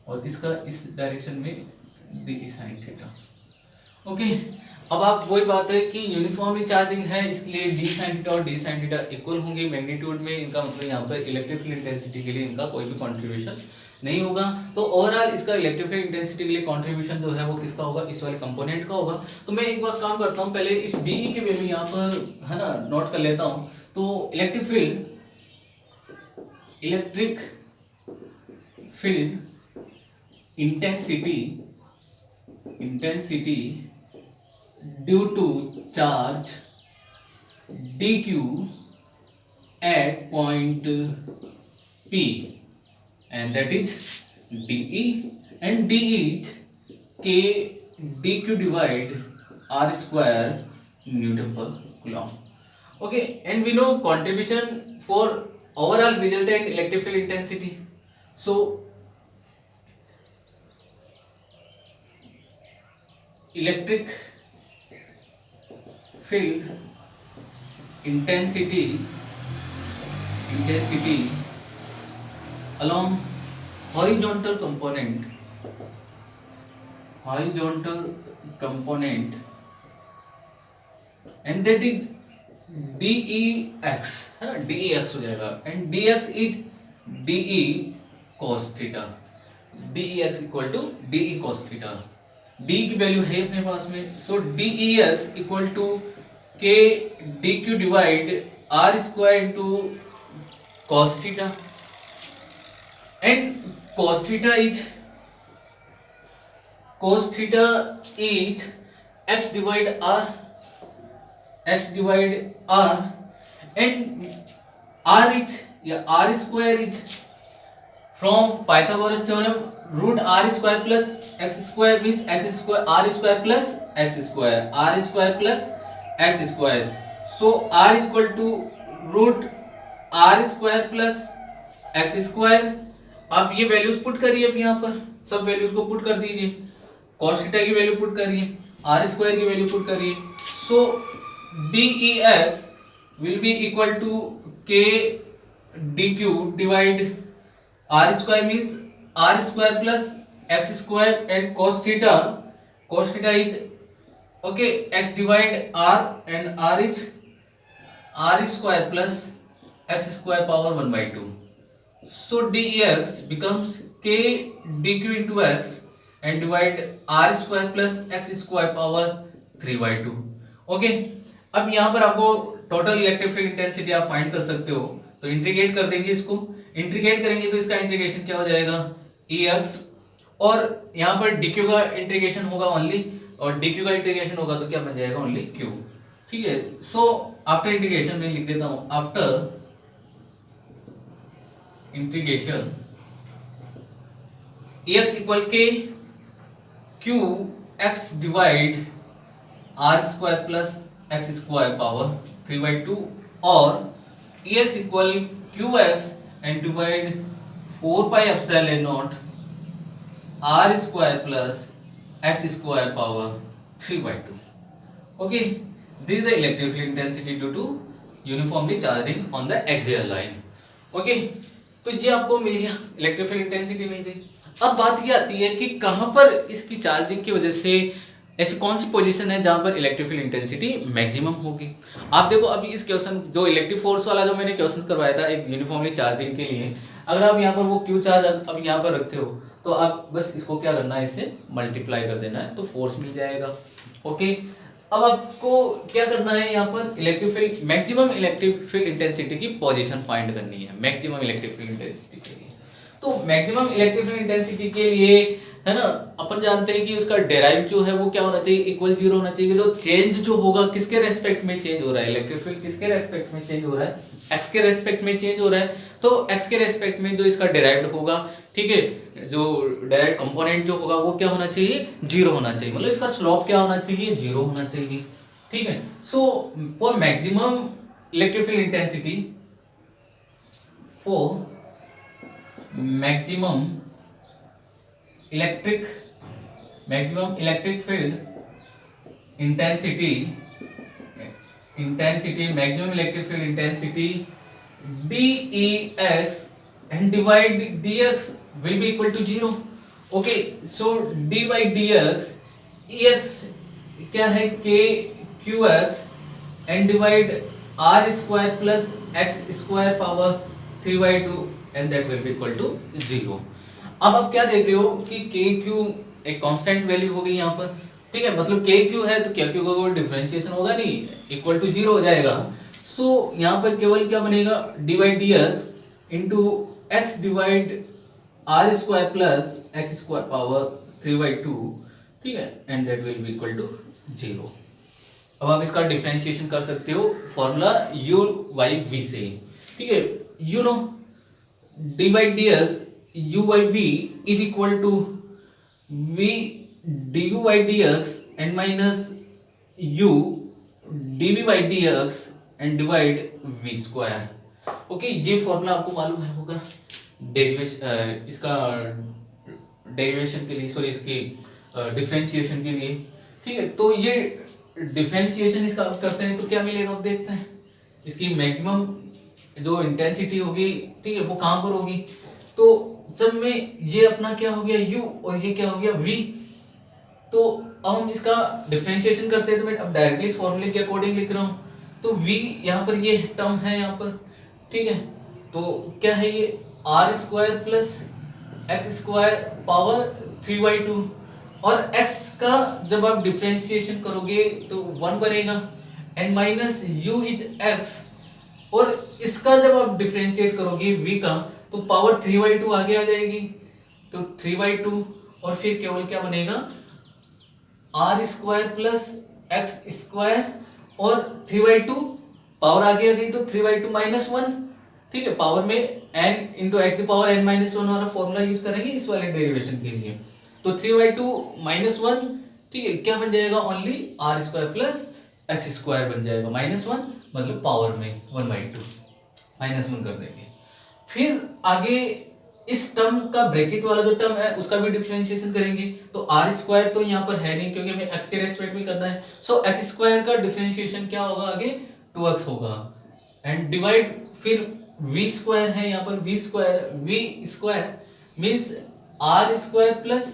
और इसका इस डायरेक्शन में DE sin थीटा, ओके। अब आप वही बात है कि यूनिफॉर्मली चार्जिंग है, इसलिए D sin थीटा और D sin थीटा इक्वल होंगे मैग्नीट्यूड में। इनका मतलब यहाँ पर इलेक्ट्रिक फील्ड इंटेंसिटी के लिए इनका कोई भी कंट्रीब्यूशन नहीं होगा। तो ओवरऑल इसका इलेक्ट्रिक फील्ड इंटेंसिटी के लिए कंट्रीब्यूशन जो है वो किसका होगा, इस वाले कंपोनेंट का होगा। तो मैं एक बार काम करता हूँ, पहले इस DE की वैल्यू यहाँ पर है ना नोट कर लेता हूँ। तो electric field intensity due to charge dq at point P, and that is dE, and dE is k dq divide r square Newton per coulomb, okay. And we know contribution for overall resultant electric field intensity. So electric field intensity along horizontal component and that is DEX, है ना, DEX हो जाएगा, and DX is DE cos theta, DEX equal to DE cos theta। D की वैल्यू है अपने पास में, so DEX equal to K DQ divide R square into cos theta, and cos theta is x divide R, and R is या R square is from Pythagoras theorem root R square plus X square means X square R square plus X square R square plus X square. So R equal to root R square plus X square. आप ये values put करिए अब यहाँ पर सब values को put कर दीजिए. कॉस थीटा की वैल्यू पुट करिए, आर स्क्वायर की वैल्यू पुट करिए. So D E X will be equal to K D Q divide R square means R square plus X square and cos theta is okay x divide r and r is r square plus x square power 1 by 2. So dx becomes k dq into x and divide r square plus x square power 3 by 2. Okay, अब यहाँ पर आपको total electric field intensity आप find कर सकते हो. तो integrate कर देंगे इसको. इंटीग्रेट करेंगे तो इसका इंटीग्रेशन क्या हो जाएगा ex और यहाँ पर dq का इंटीग्रेशन होगा ओनली और dq का इंटीग्रेशन होगा तो क्या बन जाएगा ओनली q. ठीक है. सो आफ्टर इंटीग्रेशन मैं लिख देता हूँ after integration ex equal K q x divide R square plus X square power 3 by 2 और ex equal Q X and divide 4 pi epsilon not R square plus X square power 3 by 2. Okay, this is the electric field intensity due to uniformly charging on the axial line. Okay, तो ये आपको मिल गया, electric field intensity मिल गई. अब बात ये आती है कि कहां पर इसकी चार्जिंग की वजह से ऐसी कौन सी पोजीशन है जहां पर इलेक्ट्रिक फील्ड इंटेंसिटी मैक्सिमम होगी. आप देखो अभी इस क्वेश्चन जो इलेक्ट्रिक फोर्स वाला जो मैंने क्वेश्चन करवाया था एक यूनिफॉर्मली चार्जिंग के लिए, अगर आप यहाँ पर वो क्यू चार्ज अब यहाँ पर रखते हो तो आप बस इसको क्या करना है, इससे मल्टीप्लाई कर देना है तो फोर्स मिल जाएगा. ओके, अब आपको क्या करना है, यहाँ पर electric field maximum electric field intensity की पोजीशन फाइंड करनी है मैक्सिमम इलेक्ट्रिक फील्ड इंटेंसिटी के लिए. तो मैक्सिमम इलेक्ट्रिक फील्ड इंटेंसिटी के लिए है ना, अपन जानते हैं कि उसका डेराइव जो है वो क्या होना चाहिए, इक्वल जीरो होना चाहिए. जो चेंज जो होगा किसके रेस्पेक्ट में चेंज हो रहा है, इलेक्ट्रिक फील्ड किसके रेस्पेक्ट में चेंज हो रहा है, एक्स के रेस्पेक्ट में चेंज हो रहा है. तो एक्स के रेस्पेक्ट में जो इसका डेराइव्ड होगा, ठीक है, जो डायरेक्ट कंपोनेंट जो होगा वो क्या होना चाहिए, जीरो होना चाहिए. मतलब इसका स्लोप क्या होना चाहिए, जीरो होना चाहिए. ठीक है. So for maximum electric field intensity, for maximum electric field intensity maximum electric field intensity dex and divide dx will be equal to 0. okay, so d by dx ex क्या है, k qx and divide r square plus x square power 3 by 2 and that will be equal to 0. अब आप क्या देख रहे हो कि के क्यू एक कांस्टेंट वैल्यू हो गई यहाँ पर. ठीक है, मतलब के क्यू है तो क्या क्यू का कोई डिफरेंशिएशन होगा नहीं, इक्वल टू 0 हो जाएगा. सो यहाँ पर केवल क्या बनेगा, D by D X into X divide R square plus X square power 3 by 2. ठीक है, and that will be equal to 0. अब आप इसका डिफरेंशिएशन कर सकते हो फॉर्मूला u बाई v से. ठीक है, you know d by dx u by v is equal to v du by dx and minus u dv by dx and divide v square. Okay, ये formula आपको मालूम है होगा derivation इसका derivation के लिए, सॉरी इसकी डिफरेंशिएशन के लिए. ठीक है, तो ये डिफरेंशिएशन इसका करते हैं तो क्या मिलेगा, आप देखते हैं इसकी मैक्सिमम जो इंटेंसिटी होगी, ठीक है, वो कहां पर होगी. तो जब में ये अपना क्या हो गया u और ये क्या हो गया v, तो अब हम इसका डिफरेंशिएशन करते हैं तो मैं अब डायरेक्टली इस फॉर्मूले के अकॉर्डिंग लिख रहा हूं. तो v यहाँ पर ये टर्म है यहाँ पर. ठीक है, तो क्या है ये R square plus X square power 3 by 2 और x का जब आप डिफरेंशिएशन करोगे तो 1 बनेगा and minus u is x और इसका जब आप डिफरेंशिएट करोगे v का तो पावर 3 by 2 आगे आ जाएगी. तो 3 by 2 और फिर केवल क्या बनेगा, R square plus X square और 3 by 2 पावर आगे आ गई तो 3 by 2 माइनस 1. ठीक है, पावर में n into x the power n minus one वाला फॉर्मूला यूज करेंगे इस वाले डेरिवेशन के लिए। तो 3/2 माइनस वन, ठीक है, क्या बन जाएगा, only R square plus X square बन जाएगा, माइनस वन मतलब पावर में 1/2 माइनस वन कर देंगे। फिर आगे इस टर्म का ब्रैकेट वाला जो टर्म है उसका भी डिफरेंशिएशन करेंगे। तो आर स्क्वायर तो यहाँ पर है नहीं क्योंकि हमें एक्स के रेस्पेक्ट में करना है, सो एक्स स्क्वायर का डिफरेंशिएशन क्या होगा आगे, 2x होगा, एंड डिवाइड फिर वी स्क्वायर है यहाँ पर, V square means R square plus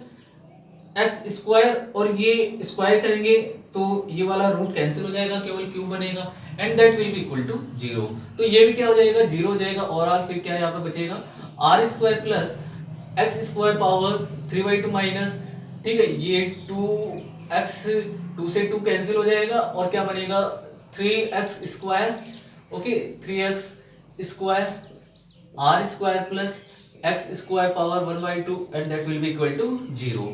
X square, और ये स्क्वायर करेंगे तो ये वाला रूट कैंसिल हो जाएगा, केवल क्यूब बनेगा, and that will be equal to 0। तो ये भी क्या हो जाएगा, 0 हो जाएगा, और आर फिर क्या यहाँ पर बचेगा, R square plus X square power 3/2 minus, ठीक है, ये 2x 2 से 2 कैंसिल हो जाएगा, और क्या बनेगा 3x square, okay 3x square R square plus X square power 1/2 and that will be equal to 0।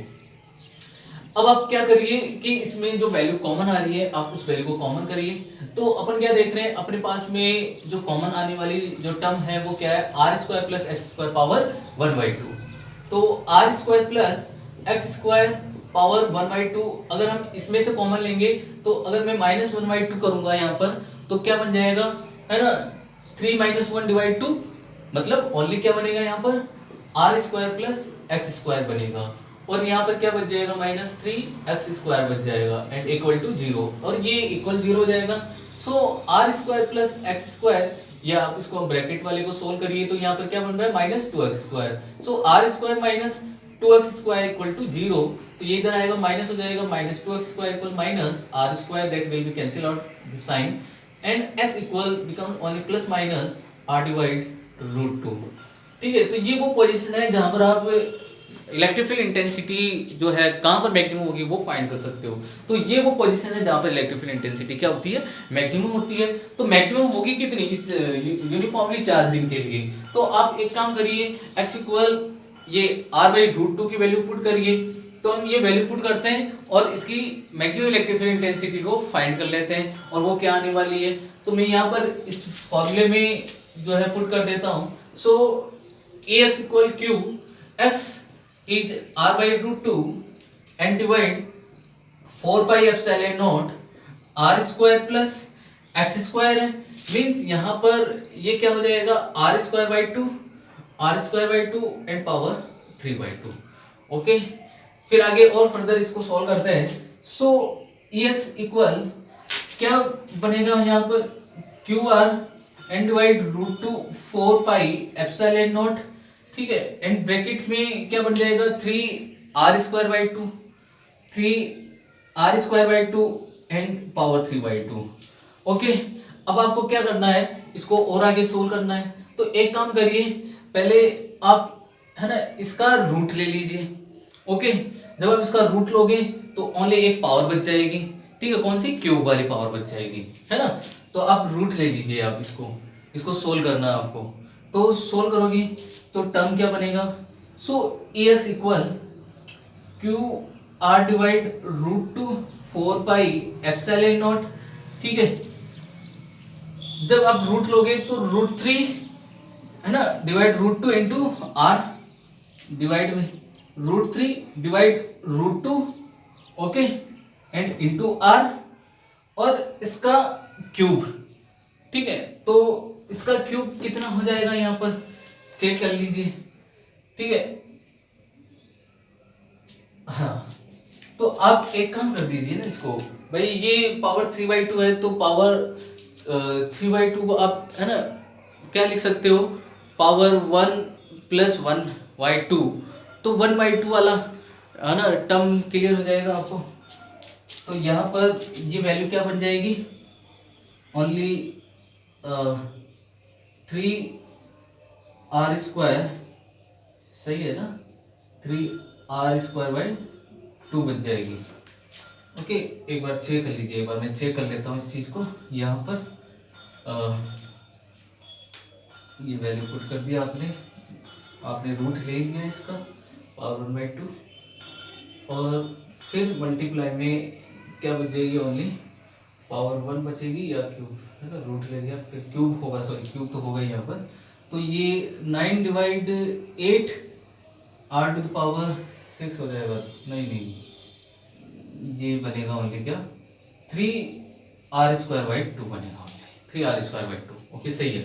अब आप क्या करिए कि इसमें जो वैल्यू कॉमन आ रही है आप उस वैल्यू को कॉमन करिए। तो अपन क्या देख रहे हैं, अपने पास में जो कॉमन आने वाली जो टर्म है वो क्या है, R square plus X square power 1/2। तो R square plus X square power 1/2 अगर हम इसमें से कॉमन लेंगे तो अगर मैं माइनस 1/2 करूंगा यहाँ पर तो क्या बन जाएगा, है ना, 3 - 1/2 मतलब ओनली क्या बनेगा यहाँ पर, R square plus X square बनेगा, और यहाँ पर क्या बच जाएगा, -3x स्क्वायर बच जाएगा एंड इक्वल टू 0, और ये इक्वल 0 हो जाएगा। So R square plus X square, या आप इसको ब्रैकेट वाले को सोल्व करिए तो यहाँ पर क्या बन रहा है, -2x square. So R square minus 2x square equal to 0, तो ये इधर आएगा माइनस हो जाएगा, -2x square equal minus R square, that will be cancel out the sign, and x equal become only plus minus r divide √2। ठीक है, तो ये वो पोजीशन है जहां पर आप इलेक्ट्रिक फील्ड इंटेंसिटी जो है कहां पर मैक्सिमम होगी वो फाइंड कर सकते हो। तो ये वो पोजीशन है जहां पर इलेक्ट्रिक फील्ड इंटेंसिटी क्या होती है, मैक्सिमम होती है। तो मैक्सिमम होगी कितनी, इस यूनिफॉर्मली चार्ज रिंग के लिए। तो आप एक काम करिए, x इक्वल ये r/√2 की वैल्यू पुट करिए, तो हम ये वैल्यू पुट करते हैं और इसकी मैक्सिमम इलेक्ट्रिक फील्ड इंटेंसिटी को फाइंड कर लेते हैं, और वो क्या आने वाली है। तो मैं यहाँ पर इस फॉर्मूले में जो है पुट कर देता हूँ। सो Ax equal Q, x is r/√2 and divide 4πε0 r square plus X square है, मीन्स यहाँ पर ये क्या हो जाएगा, r² एंड पावर 3/2। ओके, फिर आगे और फर्दर इसको सॉल्व करते हैं। सो Ex इक्वल क्या बनेगा यहाँ पर, QR एंड डिवाइड √2 4πε0, ठीक है, एंड ब्रैकेट में क्या बन जाएगा, 3r² 3r² and power 3/2। Okay, अब आपको क्या करना है, इसको और आगे सोल्व करना है। तो एक काम करिए, पहले आप है ना इसका रूट ले लीजिए। ओके, जब आप इसका रूट लोगे तो ओनली एक पावर बच जाएगी, ठीक है, कौन सी, क्यूब वाली पावर बच जाएगी, है ना। तो आप रूट ले लीजिए, आप इसको सोल्व करना है आपको। तो सोल्व करोगे तो टर्म क्या बनेगा, सो Ex इक्वल QR डिवाइड √2 4πε0, ठीक है। जब आप रूट लोगे तो √3 है ना डिवाइड √2 इंटू r, डिवाइड में √3 divide √2, okay, and into r, और इसका क्यूब, ठीक है। तो इसका क्यूब कितना हो जाएगा यहाँ पर चेक कर लीजिए, ठीक है। हाँ, तो आप एक काम कर दीजिए ना इसको, भाई ये पावर 3/2 है तो पावर 3/2 को आप है ना क्या लिख सकते हो, पावर 1 + 1/2, तो 1/2 वाला है ना टर्म क्लियर हो जाएगा आपको। तो यहाँ पर ये वैल्यू क्या बन जाएगी, ओनली 3r², सही है ना, 3r²/2 बच जाएगी। ओके, एक बार चेक कर लीजिए, एक बार मैं चेक कर लेता हूँ इस चीज़ को। यहाँ पर ये वैल्यू पुट कर दिया आपने रूट ले लिया इसका पावर 1/2, और फिर मल्टीप्लाई में क्या बच जाएगी, ओनली पावर 1 बचेगी या क्यूब, है ना, रूट ले लिया फिर क्यूब होगा, सॉरी क्यूब तो होगा यहाँ पर, तो ये 9 डिवाइड 8 r⁶ हो जाएगा। नहीं, ये बनेगा ओनली क्या 3r²/2 बनेगा, 3r²/2। ओके सही है,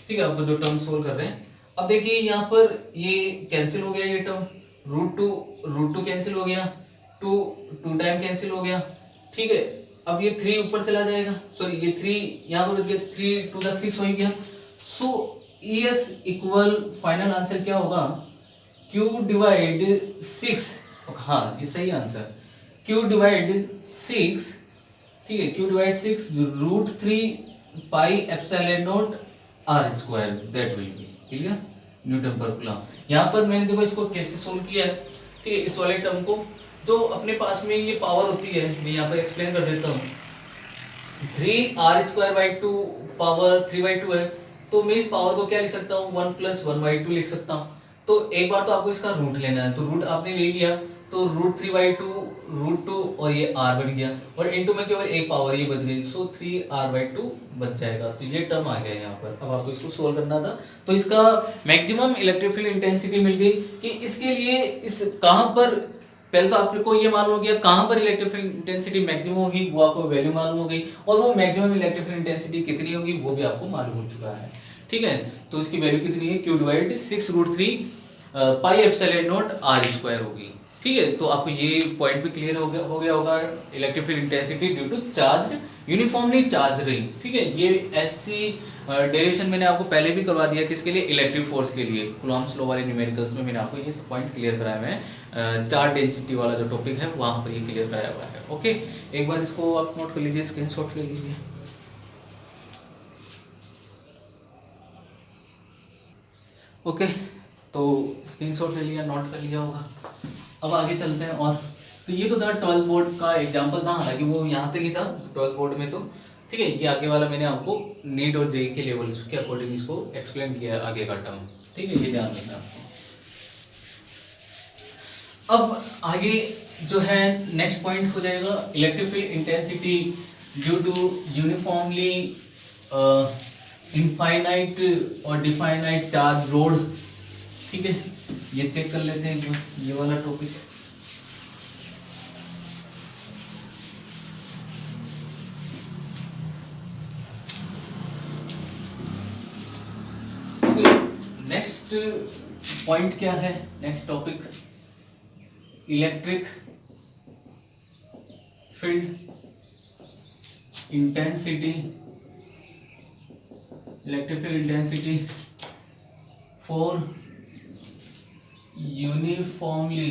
ठीक है। आपको जो टर्म सोल्व कर रहे हैं, अब देखिए यहाँ पर ये कैंसिल हो गया, ये टर्म √2 कैंसिल हो गया, 2 टाइम कैंसिल हो गया, ठीक है। अब ये 3 ऊपर चला जाएगा, सॉरी ये 3 यहाँ पर बच गया, 3 × 6 हो गया। सो EX इक्वल फाइनल आंसर क्या होगा, Q/6। हाँ ये सही आंसर, Q/6, ठीक है, Q/6 √3 πε0 r², that will B clear, Newton per coulomb. यहाँ पर मैंने देखो इसको कैसे सोल्व किया है, ठीक है। इस वाले टर्म को जो अपने पास में ये पावर होती है, मैं यहाँ पर एक्सप्लेन कर देता हूँ। 3r²/2 पावर 3/2 है, तो मैं इस पावर को क्या लिख सकता हूँ, 1 + 1/2 लिख सकता हूँ। तो एक बार तो आपको इसका रूट लेना है, तो रूट आपने ले लिया, तो √3/2 √2 और ये r बन गया, और इनटू में केवल एक पावर ये बच गई, सो 3r/2 बच जाएगा। तो ये टर्म आ गया यहाँ पर। अब आपको इसको सोल्व करना था, तो इसका मैक्सिमम इलेक्ट्रिक फील्ड इंटेंसिटी मिल गई कि इसके लिए इस कहाँ पर, पहले तो आपको ये मालूम हो गया कहाँ पर इलेक्ट्रिक फील्ड इंटेंसिटी मैक्सिमम होगी, वो आपको वैल्यू मालूम हो गई, और वो मैक्सिमम इलेक्ट्रिक फील्ड इंटेंसिटी कितनी होगी वो भी आपको मालूम हो चुका है, ठीक है। तो इसकी वैल्यू कितनी है, Q/6 √3 πε0 r² होगी, ठीक है। तो आपको ये पॉइंट भी क्लियर हो गया होगा, electric field intensity due to charge, uniformly charge ring, ठीक है। ये ऐसी डेरिवेशन मैंने आपको पहले भी करवा दिया, किसके लिए, इलेक्ट्रिक फोर्स के लिए। कूलॉम्स लॉ वाले न्यूमेरिकल्स में मैंने आपको ये पॉइंट क्लियर कराया हुआ है, चार्ज डेंसिटी वाला जो टॉपिक है वहाँ पर ये क्लियर कराया हुआ है। ओके, एक बार इसको आप नोट कर लीजिए, स्क्रीनशॉट ले लीजिए। ओके, तो स्क्रीनशॉट ले लिया, नोट कर लिया होगा। अब आगे चलते हैं। और तो ये तो था 12th बोर्ड का एग्जाम्पल था, हालांकि वो यहाँ तक ही था 12th बोर्ड में, तो ठीक है। ये आगे वाला मैंने आपको नीट और जेई के लेवल्स के अकॉर्डिंग इसको एक्सप्लेन किया है, आगे का टर्म, ठीक है, ये ध्यान रखना आपको। अब आगे जो है नेक्स्ट पॉइंट हो जाएगा electric field intensity due to uniformly infinite और डिफाइनाइट चार्ज रोड, ठीक है। ये चेक कर लेते हैं एक बार, ये वाला टॉपिक। नेक्स्ट पॉइंट क्या है, next topic electric field intensity, electric field intensity for uniformly,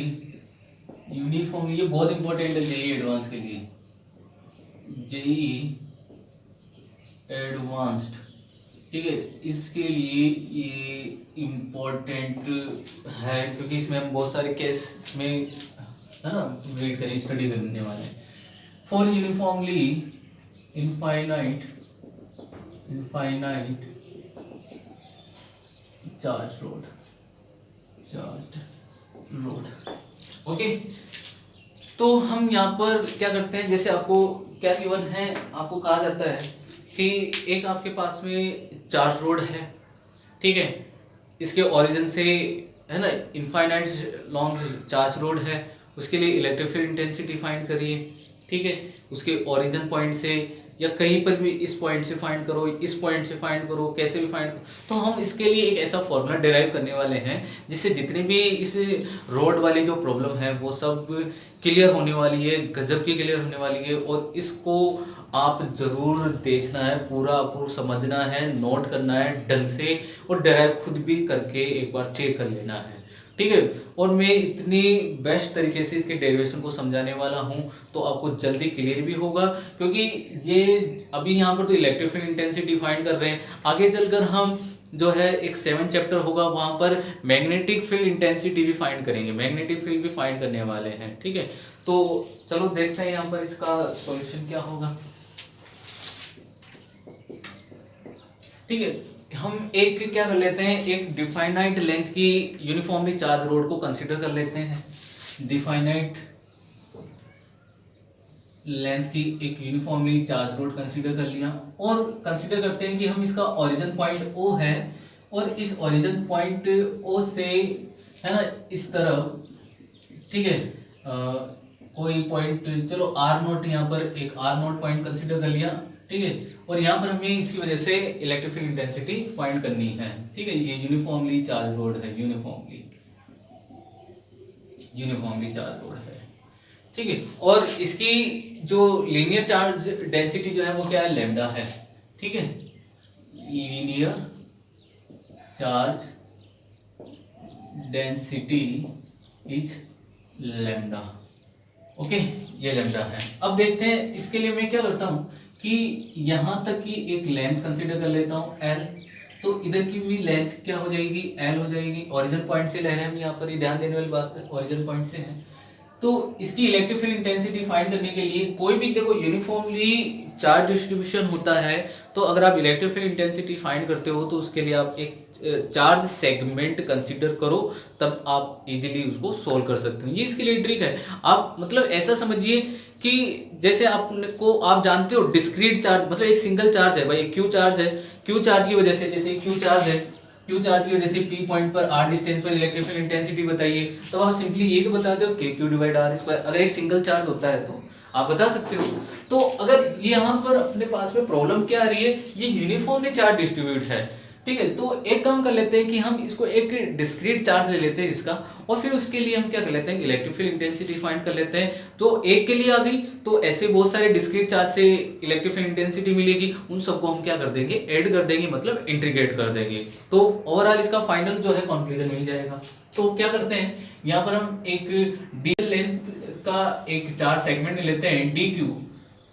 ये बहुत इंपॉर्टेंट है जेई एडवांस के लिए, जेई एडवांस्ड, ठीक है। इसके लिए ये इम्पोर्टेंट है क्योंकि इसमें हम बहुत सारे केस में है ना रीड करें, स्टडी करने वाले हैं। For uniformly infinite charge road, okay. तो हम यहाँ पर क्या करते हैं, जैसे आपको क्या गिवन है, आपको कहा जाता है कि एक आपके पास में चार्ज रोड है, ठीक है। इसके ओरिजिन से है ना इनफाइनाइट लॉन्ग चार्ज रोड है, उसके लिए इलेक्ट्रिक फील्ड इंटेंसिटी फाइंड करिए, ठीक है। उसके ओरिजिन पॉइंट से या कहीं पर भी इस पॉइंट से फाइंड करो, इस पॉइंट से फाइंड करो, कैसे भी फाइंड करो। तो हम इसके लिए एक ऐसा फॉर्मूला डिराइव करने वाले हैं जिससे जितने भी इस रोड वाली जो प्रॉब्लम है वो सब क्लियर होने वाली है, गजब की क्लियर होने वाली है। और इसको आप जरूर देखना है, पूरा आपको समझना है, नोट करना है ढंग से, और डिराइव खुद भी करके एक बार चेक कर लेना है, ठीक है। और मैं इतनी बेस्ट तरीके से इसके डेरिवेशन को समझाने वाला हूं तो आपको जल्दी क्लियर भी होगा, क्योंकि ये अभी यहाँ पर तो इलेक्ट्रिक फील्ड इंटेंसिटी फाइंड कर रहे हैं, आगे चलकर हम जो है एक 7 चैप्टर होगा वहां पर मैग्नेटिक फील्ड इंटेंसिटी भी फाइंड करेंगे, मैग्नेटिक फील्ड भी फाइंड करने वाले हैं, ठीक है। तो चलो देखते हैं यहाँ पर इसका सॉल्यूशन क्या होगा, ठीक है। हम एक क्या कर लेते हैं, एक डिफाइनाइट लेंथ की यूनिफॉर्मली चार्ज रोड को कंसीडर कर लेते हैं। डिफाइनाइट लेंथ की एक यूनिफॉर्मली चार्ज रोड कंसीडर कर लिया, और कंसीडर करते हैं कि हम इसका ओरिजिन पॉइंट ओ है और इस ओरिजिन पॉइंट ओ से, है ना, इस तरफ, ठीक है, कोई पॉइंट, चलो आर नोट, यहाँ पर एक आर नोट पॉइंट कंसिडर कर लिया, ठीक है, और यहाँ पर हमें इसकी वजह से इलेक्ट्रिक फील्ड इंटेंसिटी फाइंड करनी है, ठीक है। ये यूनिफॉर्मली चार्ज रोड है, यूनिफॉर्मली चार्ज रोड है, ठीक है। और इसकी जो लीनियर चार्ज डेंसिटी जो है वो क्या है, लैम्डा है, ठीक है। Linear charge density is lambda, okay, ये लैम्डा है। अब देखते हैं, इसके लिए मैं क्या करता हूँ कि यहां तक की एक लेंथ कंसीडर कर लेता हूँ एल, तो इधर की भी लेंथ क्या हो जाएगी, एल हो जाएगी। ओरिजिन पॉइंट से ले रहे हैं हम, यहाँ पर ही ध्यान देने वाली बात है, ओरिजिन पॉइंट से है। तो इसकी इलेक्ट्रिक फील्ड इंटेंसिटी फाइंड करने के लिए कोई भी देखो यूनिफॉर्मली चार्ज डिस्ट्रीब्यूशन होता है, तो अगर आप इलेक्ट्रिक फील्ड इंटेंसिटी फाइंड करते हो तो उसके लिए आप एक चार्ज सेगमेंट कंसीडर करो, तब आप इजीली उसको सोल्व कर सकते हो। ये इसके लिए ट्रिक है। आप मतलब ऐसा समझिए कि जैसे आपको, आप जानते हो डिस्क्रीट चार्ज मतलब एक सिंगल चार्ज है भाई, क्यू चार्ज है, क्यू चार्ज की वजह से, जैसे क्यू चार्ज है, क्यू चार्ज की वजह से पी पॉइंट पर आर डिस्टेंस पर इलेक्ट्रिक फील्ड इंटेंसिटी बताइए, तो आप सिंपली ये तो बताते हो के क्यू डिवाइड आर स्क्वायर। अगर एक सिंगल चार्ज होता है तो आप बता सकते हो। तो अगर ये यहाँ पर अपने पास में प्रॉब्लम क्या आ रही है, ये यूनिफॉर्मली चार्ज डिस्ट्रीब्यूट है, ठीक है। तो एक काम कर लेते हैं कि हम इसको एक डिस्क्रीट चार्ज ले लेते हैं इसका, और फिर उसके लिए हम क्या कर लेते हैं, इलेक्ट्रिक फील्ड इंटेंसिटी फाइंड कर लेते हैं। तो एक के लिए आ गई, तो ऐसे बहुत सारे डिस्क्रीट चार्ज से इलेक्ट्रिक फील्ड इंटेंसिटी मिलेगी, उन सबको हम क्या कर देंगे, ऐड कर देंगे, मतलब इंटीग्रेट कर देंगे, तो ओवरऑल इसका फाइनल जो है कंक्लूजन मिल जाएगा। तो क्या करते हैं, यहाँ पर हम एक डीएल लेंथ का एक चार्ज सेगमेंट लेते हैं, डी क्यू,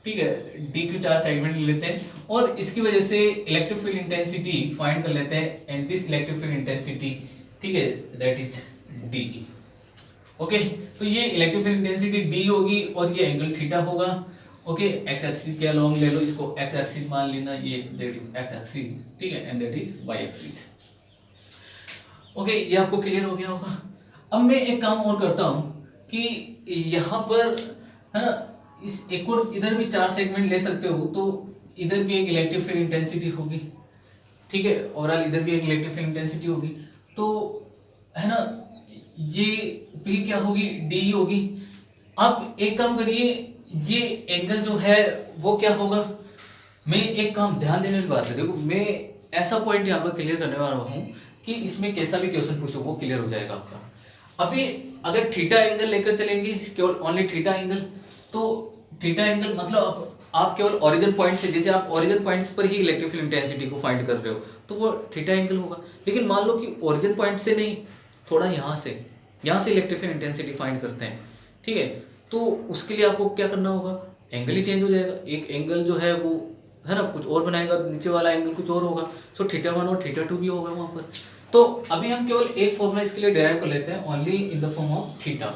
ठीक है, डी क्यू चार्ज सेगमेंट लेते हैं, और इसकी वजह से इलेक्ट्रिक फील्ड इंटेंसिटी फाइंड कर लेते हैं, and this electric field intensity, ठीक है, दैट इज डी, ओके। तो ये इलेक्ट्रिक फील्ड इंटेंसिटी डी होगी और ये एंगल थीटा होगा, ओके। एक्स एक्सिस के अलोंग ले लो इसको, एक्स एक्सिस मान लेना, ये दैट इज एक्स एक्सिस, ठीक है, and that is Y axis, okay. ये आपको क्लियर हो गया होगा। अब मैं एक काम और करता हूं कि यहाँ पर, है ना, इस एक और इधर भी चार सेगमेंट ले सकते हो, तो इधर भी एक इलेक्ट्रिक फील्ड इंटेंसिटी होगी, ठीक है, ओवरऑल इधर भी एक इलेक्ट्रिक फील्ड इंटेंसिटी होगी, तो है ना, ये भी क्या होगी, डी होगी। आप एक काम करिए, ये एंगल जो है वो क्या होगा, मैं एक काम ध्यान देने की बात है, देखो मैं ऐसा पॉइंट यहाँ पर क्लियर करने वाला हूँ कि इसमें कैसा भी क्वेश्चन पूछो वो क्लियर हो जाएगा आपका। अभी अगर थीटा एंगल लेकर चलेंगे, केवल ओनली थीटा एंगल, तो थीटा एंगल मतलब आप केवल ओरिजिन पॉइंट से, जैसे आप ओरिजिन पॉइंट्स पर ही इलेक्ट्रिक फील्ड इंटेंसिटी को फाइंड कर रहे हो, तो वो थीटा एंगल होगा। लेकिन मान लो कि ओरिजिन पॉइंट से नहीं, थोड़ा यहाँ से इलेक्ट्रिक फील्ड इंटेंसिटी फाइंड करते हैं, ठीक है, तो उसके लिए आपको क्या करना होगा, एंगल ही चेंज हो जाएगा। एक एंगल जो है वो, है ना, कुछ और बनाएगा, नीचे वाला एंगल कुछ और होगा, सो थीटा 1 और थीटा 2 भी होगा वहाँ पर। तो अभी हम केवल एक फॉर्मूला इसके लिए डिराइव कर लेते हैं, only in the form of theta,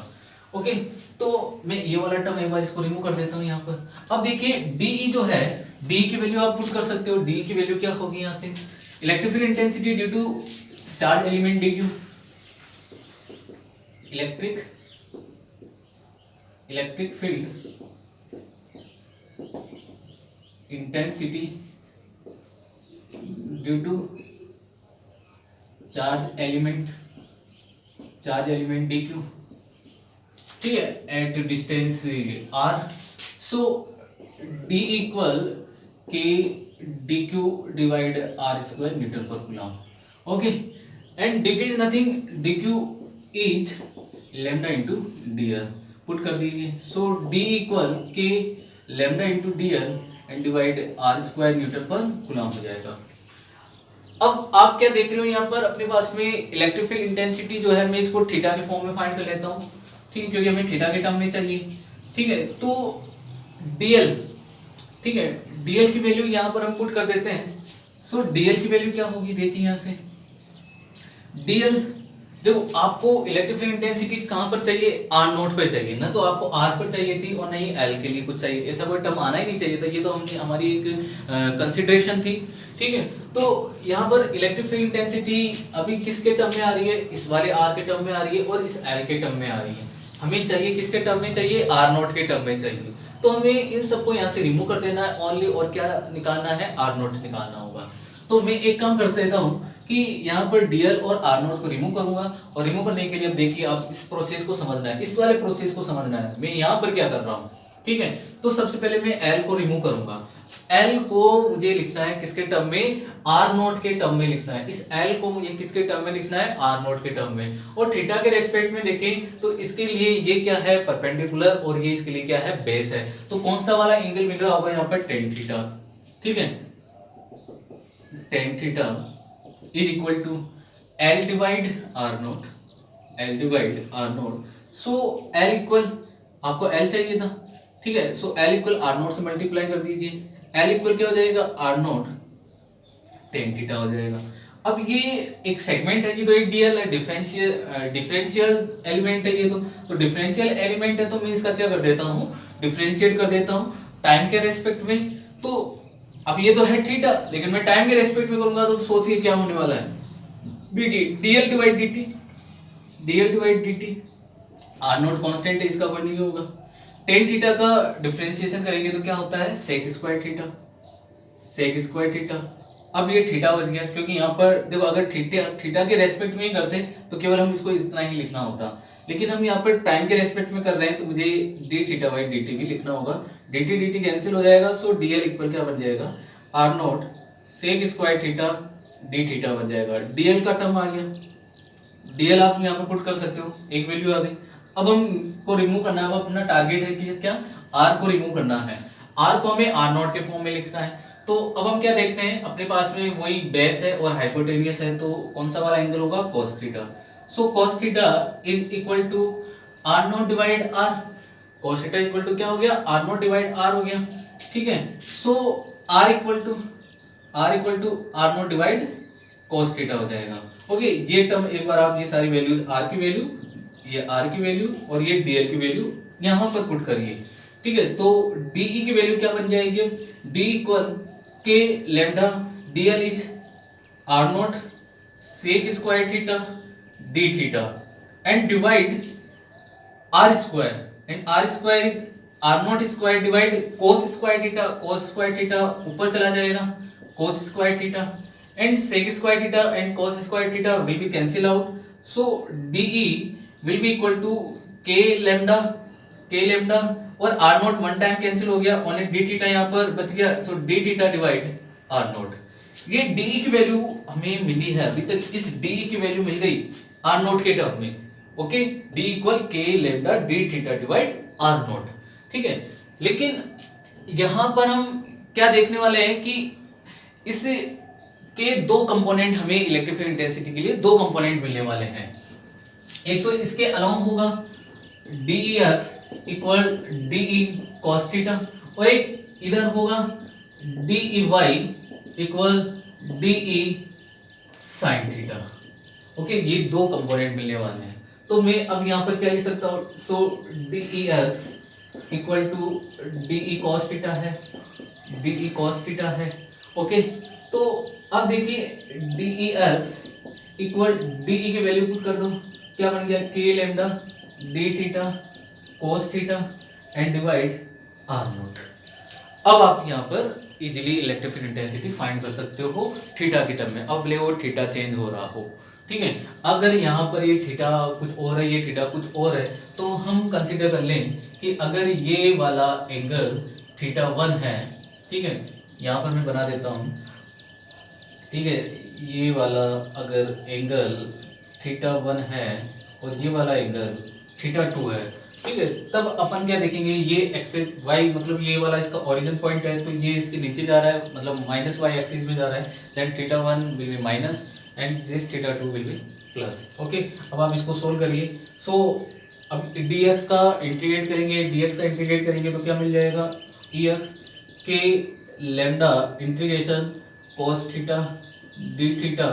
okay. तो मैं ये वाला टर्म एक बार इसको रिमूव कर देता हूँ यहाँ पर। अब देखिए डी जो है, डी की वैल्यू आप पुट कर सकते हो, डी की वैल्यू क्या होगी यहाँ से, electric field intensity due to charge element D Q, electric field intensity due to charge element D Q, ठीक है, at distance r, so d equal K D Q divide R square newton per coulomb, okay. And D Q is nothing, D Q is lambda into D L, put कर दीजिए। So d equal के lambda into D L and divide R square newton per coulomb हो जाएगा। अब आप क्या देख रहे हो यहाँ पर, अपने पास में इलेक्ट्रिक फील्ड इंटेंसिटी जो है, मैं इसको थीटा के फॉर्म में फाइंड कर लेता हूँ, ठीक है, क्योंकि हमें थीटा के टर्म में चाहिए, ठीक है। तो dl, ठीक है, dl की वैल्यू यहाँ पर हम पुट कर देते हैं। सो dl की वैल्यू क्या होगी, देखिए यहाँ से dl, देखो आपको इलेक्ट्रिक फील्ड इंटेंसिटी कहाँ पर चाहिए, r नोट पर चाहिए ना, तो आपको r पर चाहिए थी और नहीं l के लिए कुछ चाहिए, ऐसा कोई टर्म आना ही नहीं चाहिए था। ये तो हमने हमारी एक कंसिडरेशन थी, ठीक है। तो यहाँ पर इलेक्ट्रिक फील्ड इंटेंसिटी अभी किसके टर्म में आ रही है, इस वाले r के टर्म में आ रही है और इस l के टर्म में आ रही है। हमें चाहिए किसके टर्म में चाहिए, r नोट के टर्म में चाहिए, तो हमें इन सबको यहाँ से रिमूव कर देना है ओनली, और क्या निकालना है, r नोट निकालना होगा। तो मैं एक काम कर देता हूँ कि यहाँ पर dl और r नॉट को रिमूव करूंगा, और रिमूव करने के लिए अब देखिए आप इस प्रोसेस को समझना है, इस वाले प्रोसेस को समझना है मैं यहाँ पर क्या कर रहा हूँ। ठीक है, तो सबसे पहले मैं l को रिमूव करूंगा। l को मुझे लिखना है किसके टर्म में, r नॉट के टर्म में लिखना है। इस l को मुझे किसके टर्म में लिखना है, r नॉट के टर्म में। और थीटा के रेस्पेक्ट में देखें तो इसके लिए ये क्या है, परपेंडिकुलर, और ये इसके लिए क्या है, बेस है। तो कौन सा वाला एंगल मिल रहा होगा यहाँ पर, टेन थीटा। ठीक है, tan theta is equal to L divide are nought, L divide are nought. So L equal, आपको L चाहिए था, ठीक है, सो L इक्वल आर नोट से मल्टीप्लाई कर दीजिए। L इक्वल क्या हो जाएगा, आर नोट टेन थीटा हो जाएगा। अब ये एक सेगमेंट है, ये तो एक डीएल है, डिफरेंशियल एलिमेंट है ये तो डिफरेंशियल एलिमेंट है, तो मैं इसका क्या कर देता हूँ, डिफरेंशिएट कर देता हूँ टाइम के रेस्पेक्ट में। तो अब ये तो है थीटा, लेकिन मैं टाइम के रेस्पेक्ट में करूंगा तो सोचिए क्या होने वाला है, DL divide D T, DL divide D T. R nought constant है, इसका कोई नहीं होगा। टेन थीटा का डिफरेंशिएशन करेंगे तो क्या होता है, sec square theta, sec square theta. अब ये थीटा बच गया, क्योंकि यहाँ पर देखो अगर थीटा के रेस्पेक्ट में ही करते तो केवल हम इसको इतना ही लिखना होता, लेकिन हम यहाँ पर टाइम के रेस्पेक्ट में कर रहे हैं तो मुझे D theta by D T भी लिखना होगा। डी टी कैंसिल हो जाएगा, सो डी एल इक्वल क्या बन जाएगा, R nought sec square theta D theta बन जाएगा। डीएल का टर्म आ गया, डीएल आप यहाँ पर पुट कर सकते हो, एक वैल्यू आ गई। अब हम को रिमूव करना है, अब अपना टारगेट है कि क्या, आर को रिमूव करना है। आर को हमें आर नॉट के फॉर्म में लिखना है। तो अब हम क्या देखते हैं, अपने पास में वही बेस है और हाइपोटेनियस है, तो कौन सा वाला एंगल होगा, cos theta. So cos theta is equal to R not divide R, cos theta equal to क्या हो गया, आर नॉट डिवाइड आर हो गया। ठीक है, so R equal to R not divide cos theta हो जाएगा। ओके, ये टर्म एक बार आप ये सारी वैल्यूज, आर की वैल्यू, ये आर की वैल्यू और ये डीएल की वैल्यू यहाँ पर पुट करिए। ठीक है, तो डीई की वैल्यू क्या बन जाएगी, डी इक्वल के lambda DL is R nought sec square theta D theta and divide R square, and R square is R nought square divide cos square theta, cos square theta ऊपर चला जाएगा, cos square theta and sec square theta and cos square theta will be cancel out. So DE will be equal to K lambda और R nought one time cancel हो गया, only D theta यहाँ पर बच गया, so D theta divide are naught. ये DE की वैल्यू हमें मिली है अभी तक, इस डीई की वैल्यू मिल गई आर नॉट के टर्म में। ओके, डी इक्वल के lambda D theta divide are not. ठीक है, लेकिन यहां पर हम क्या देखने वाले हैं कि इस के दो कंपोनेंट, हमें इलेक्ट्रिक फील्ड इंटेंसिटी के लिए दो कंपोनेंट मिलने वाले हैं। एक तो इसके अलोंग होगा dEx equal DE cos theta, और एक इधर होगा DEy equal DE sin theta. Okay, ये दो कंपोनेंट मिलने वाले हैं। तो मैं अब यहाँ पर क्या लिख सकता हूँ, so DEx equal to DE cos theta है, DE cos थीटा है। ओके, तो अब देखिए DEx इक्वल DE की वैल्यू पुट कर दो, क्या बन गया, K lambda D theta cos theta and divide are not. अब आप यहाँ पर easily electric field intensity find कर सकते हो थीटा के टर्म में। अब ले वो थीटा चेंज हो रहा हो, ठीक है, अगर यहाँ पर ये थीटा कुछ और है, ये थीटा कुछ और है, तो हम कंसीडर कर लें कि अगर ये वाला एंगल थीटा 1 है, ठीक है, यहाँ पर मैं बना देता हूँ, ठीक है, ये वाला अगर एंगल थीटा 1 है और ये वाला एंगल थीटा 2 है, ठीक है, तब अपन क्या देखेंगे, ये एक्सिस वाई, मतलब ये वाला इसका ओरिजिन पॉइंट है, तो ये इसके नीचे जा रहा है, मतलब माइनस वाई एक्सिस में जा रहा है, then theta 1 will be minus and this theta 2 will be plus. Okay, अब आप इसको सोल्व करिए। सो अब dx का इंटीग्रेट करेंगे, तो क्या मिल जाएगा, ex के lambda integration cos theta D theta,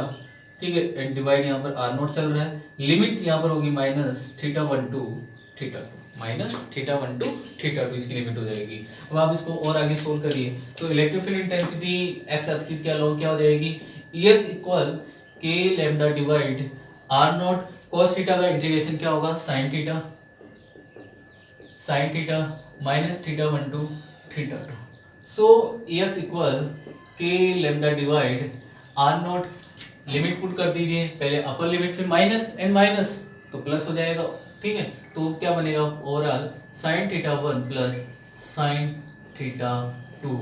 ठीक है, एंड डिवाइड यहाँ पर आर नोट चल रहा है, लिमिट यहाँ पर होगी minus theta 1 to theta 2, minus theta 1 to theta 2 इसकी लिमिट हो जाएगी। अब आप इसको और आगे सोल्व करिए, तो electric field intensity X axis के अलोंग क्या हो जाएगी, ex इक्वल के lambda divide are naught, cos theta का इंटीग्रेशन क्या होगा, sin theta minus theta 1 to theta 2। So ex equal के lambda divide are naught, limit put कर दीजिए, पहले अपर लिमिट फिर माइनस एंड माइनस तो प्लस हो जाएगा, ठीक है। तो क्या बनेगा overall sine theta 1 plus sine theta 2।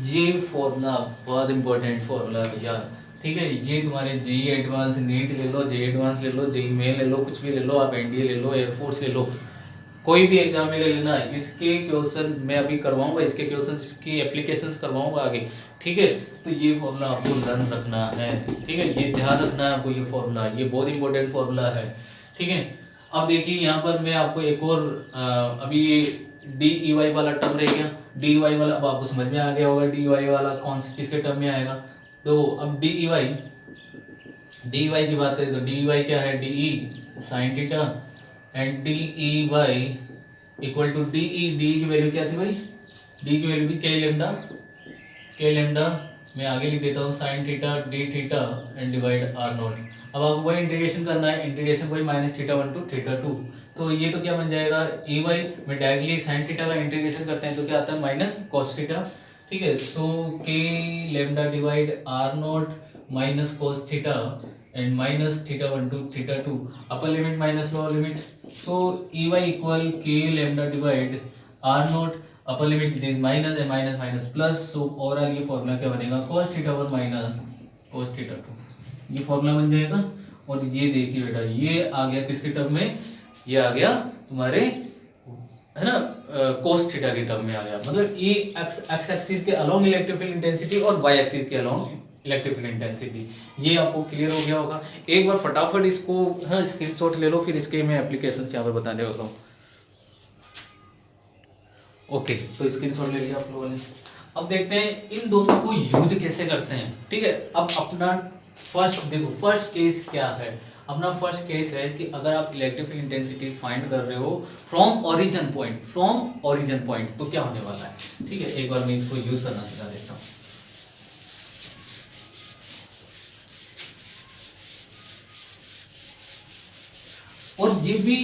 ये फॉर्मूला बहुत इंपॉर्टेंट फॉर्मूला भैया, ठीक है। ये तुम्हारे जेई एडवांस, नीट ले लो, जेई एडवांस ले लो, जेई मेन ले लो, कुछ भी ले लो, आप एनडीए ले लो, एयरफोर्स ले लो, कोई भी एग्जाम में ले लेना, इसके क्वेश्चन मैं अभी करवाऊंगा, इसके क्वेश्चन इसकी एप्लीकेशंस करवाऊंगा आगे, ठीक है। तो ये फॉर्मूला आपको लर्न रखना है, ठीक है, ये ध्यान रखना है आपको, ये फॉर्मूला ये बहुत इंपॉर्टेंट फॉर्मूला है, ठीक है। अब देखिए यहाँ पर मैं आपको एक और अभी डी ई वाई वाला टर्म रह गया, डी वाई वाला अब आपको समझ में आ गया होगा, डी वाई वाला कौन से किसके टर्म में आएगा। तो अब डी ई वाई की बात करें तो डी ई वाई क्या है, D E sine theta and D E Y equal to D E, D की वैल्यू क्या थी भाई, डी की वैल्यू थी के लेमडा मैं आगे लिख देता हूँ sine theta D theta and divide are not. अब आपको वही इंटीग्रेशन करना है, इंटीग्रेशन वही माइनस थीटा 1 टू थीटा 2, तो ये तो क्या बन जाएगा ई वाई में डायरेक्टली साइन थीटा का इंटीग्रेशन करते हैं तो क्या आता है माइनस कॉस थीटा, ठीक है। So k lambda divide are naught minus cos theta and minus theta 1 to theta 2, upper limit minus lower limit, so E Y equal k lambda divide are naught, upper limit this minus and minus minus plus, so overall ये formula क्या बनेगा cos theta 1 minus cos theta 2, ये formula बन जाएगा। और ये देखिए बेटा ये आ गया किसके टर्म में, ये आ गया तुम्हारे है ना cos थीटा के टर्म में आ गया, मतलब ये एक्स एक्सिस के अलोंग इलेक्ट्रिक फील्ड इंटेंसिटी और वाई एक्सिस के अलोंग इलेक्ट्रिक फील्ड इंटेंसिटी, ये आपको क्लियर हो गया होगा। एक बार फटाफट इसको है स्क्रीनशॉट ले लो, फिर इसके मैं एप्लीकेशन यहाँ पर बताने वाला हूँ। ओके तो स्क्रीनशॉट ले लिया आप लोगों ने। अब देखते हैं इन दोनों को यूज कैसे करते हैं, ठीक है। अब अपना फर्स्ट देखो, फर्स्ट केस क्या है, अपना फर्स्ट केस है कि अगर आप इलेक्ट्रिक फील्ड इंटेंसिटी फाइंड कर रहे हो फ्रॉम ओरिजिन पॉइंट, तो क्या होने वाला है, ठीक है। एक बार मैं इसको यूज करना सिखा देता हूँ। और ये भी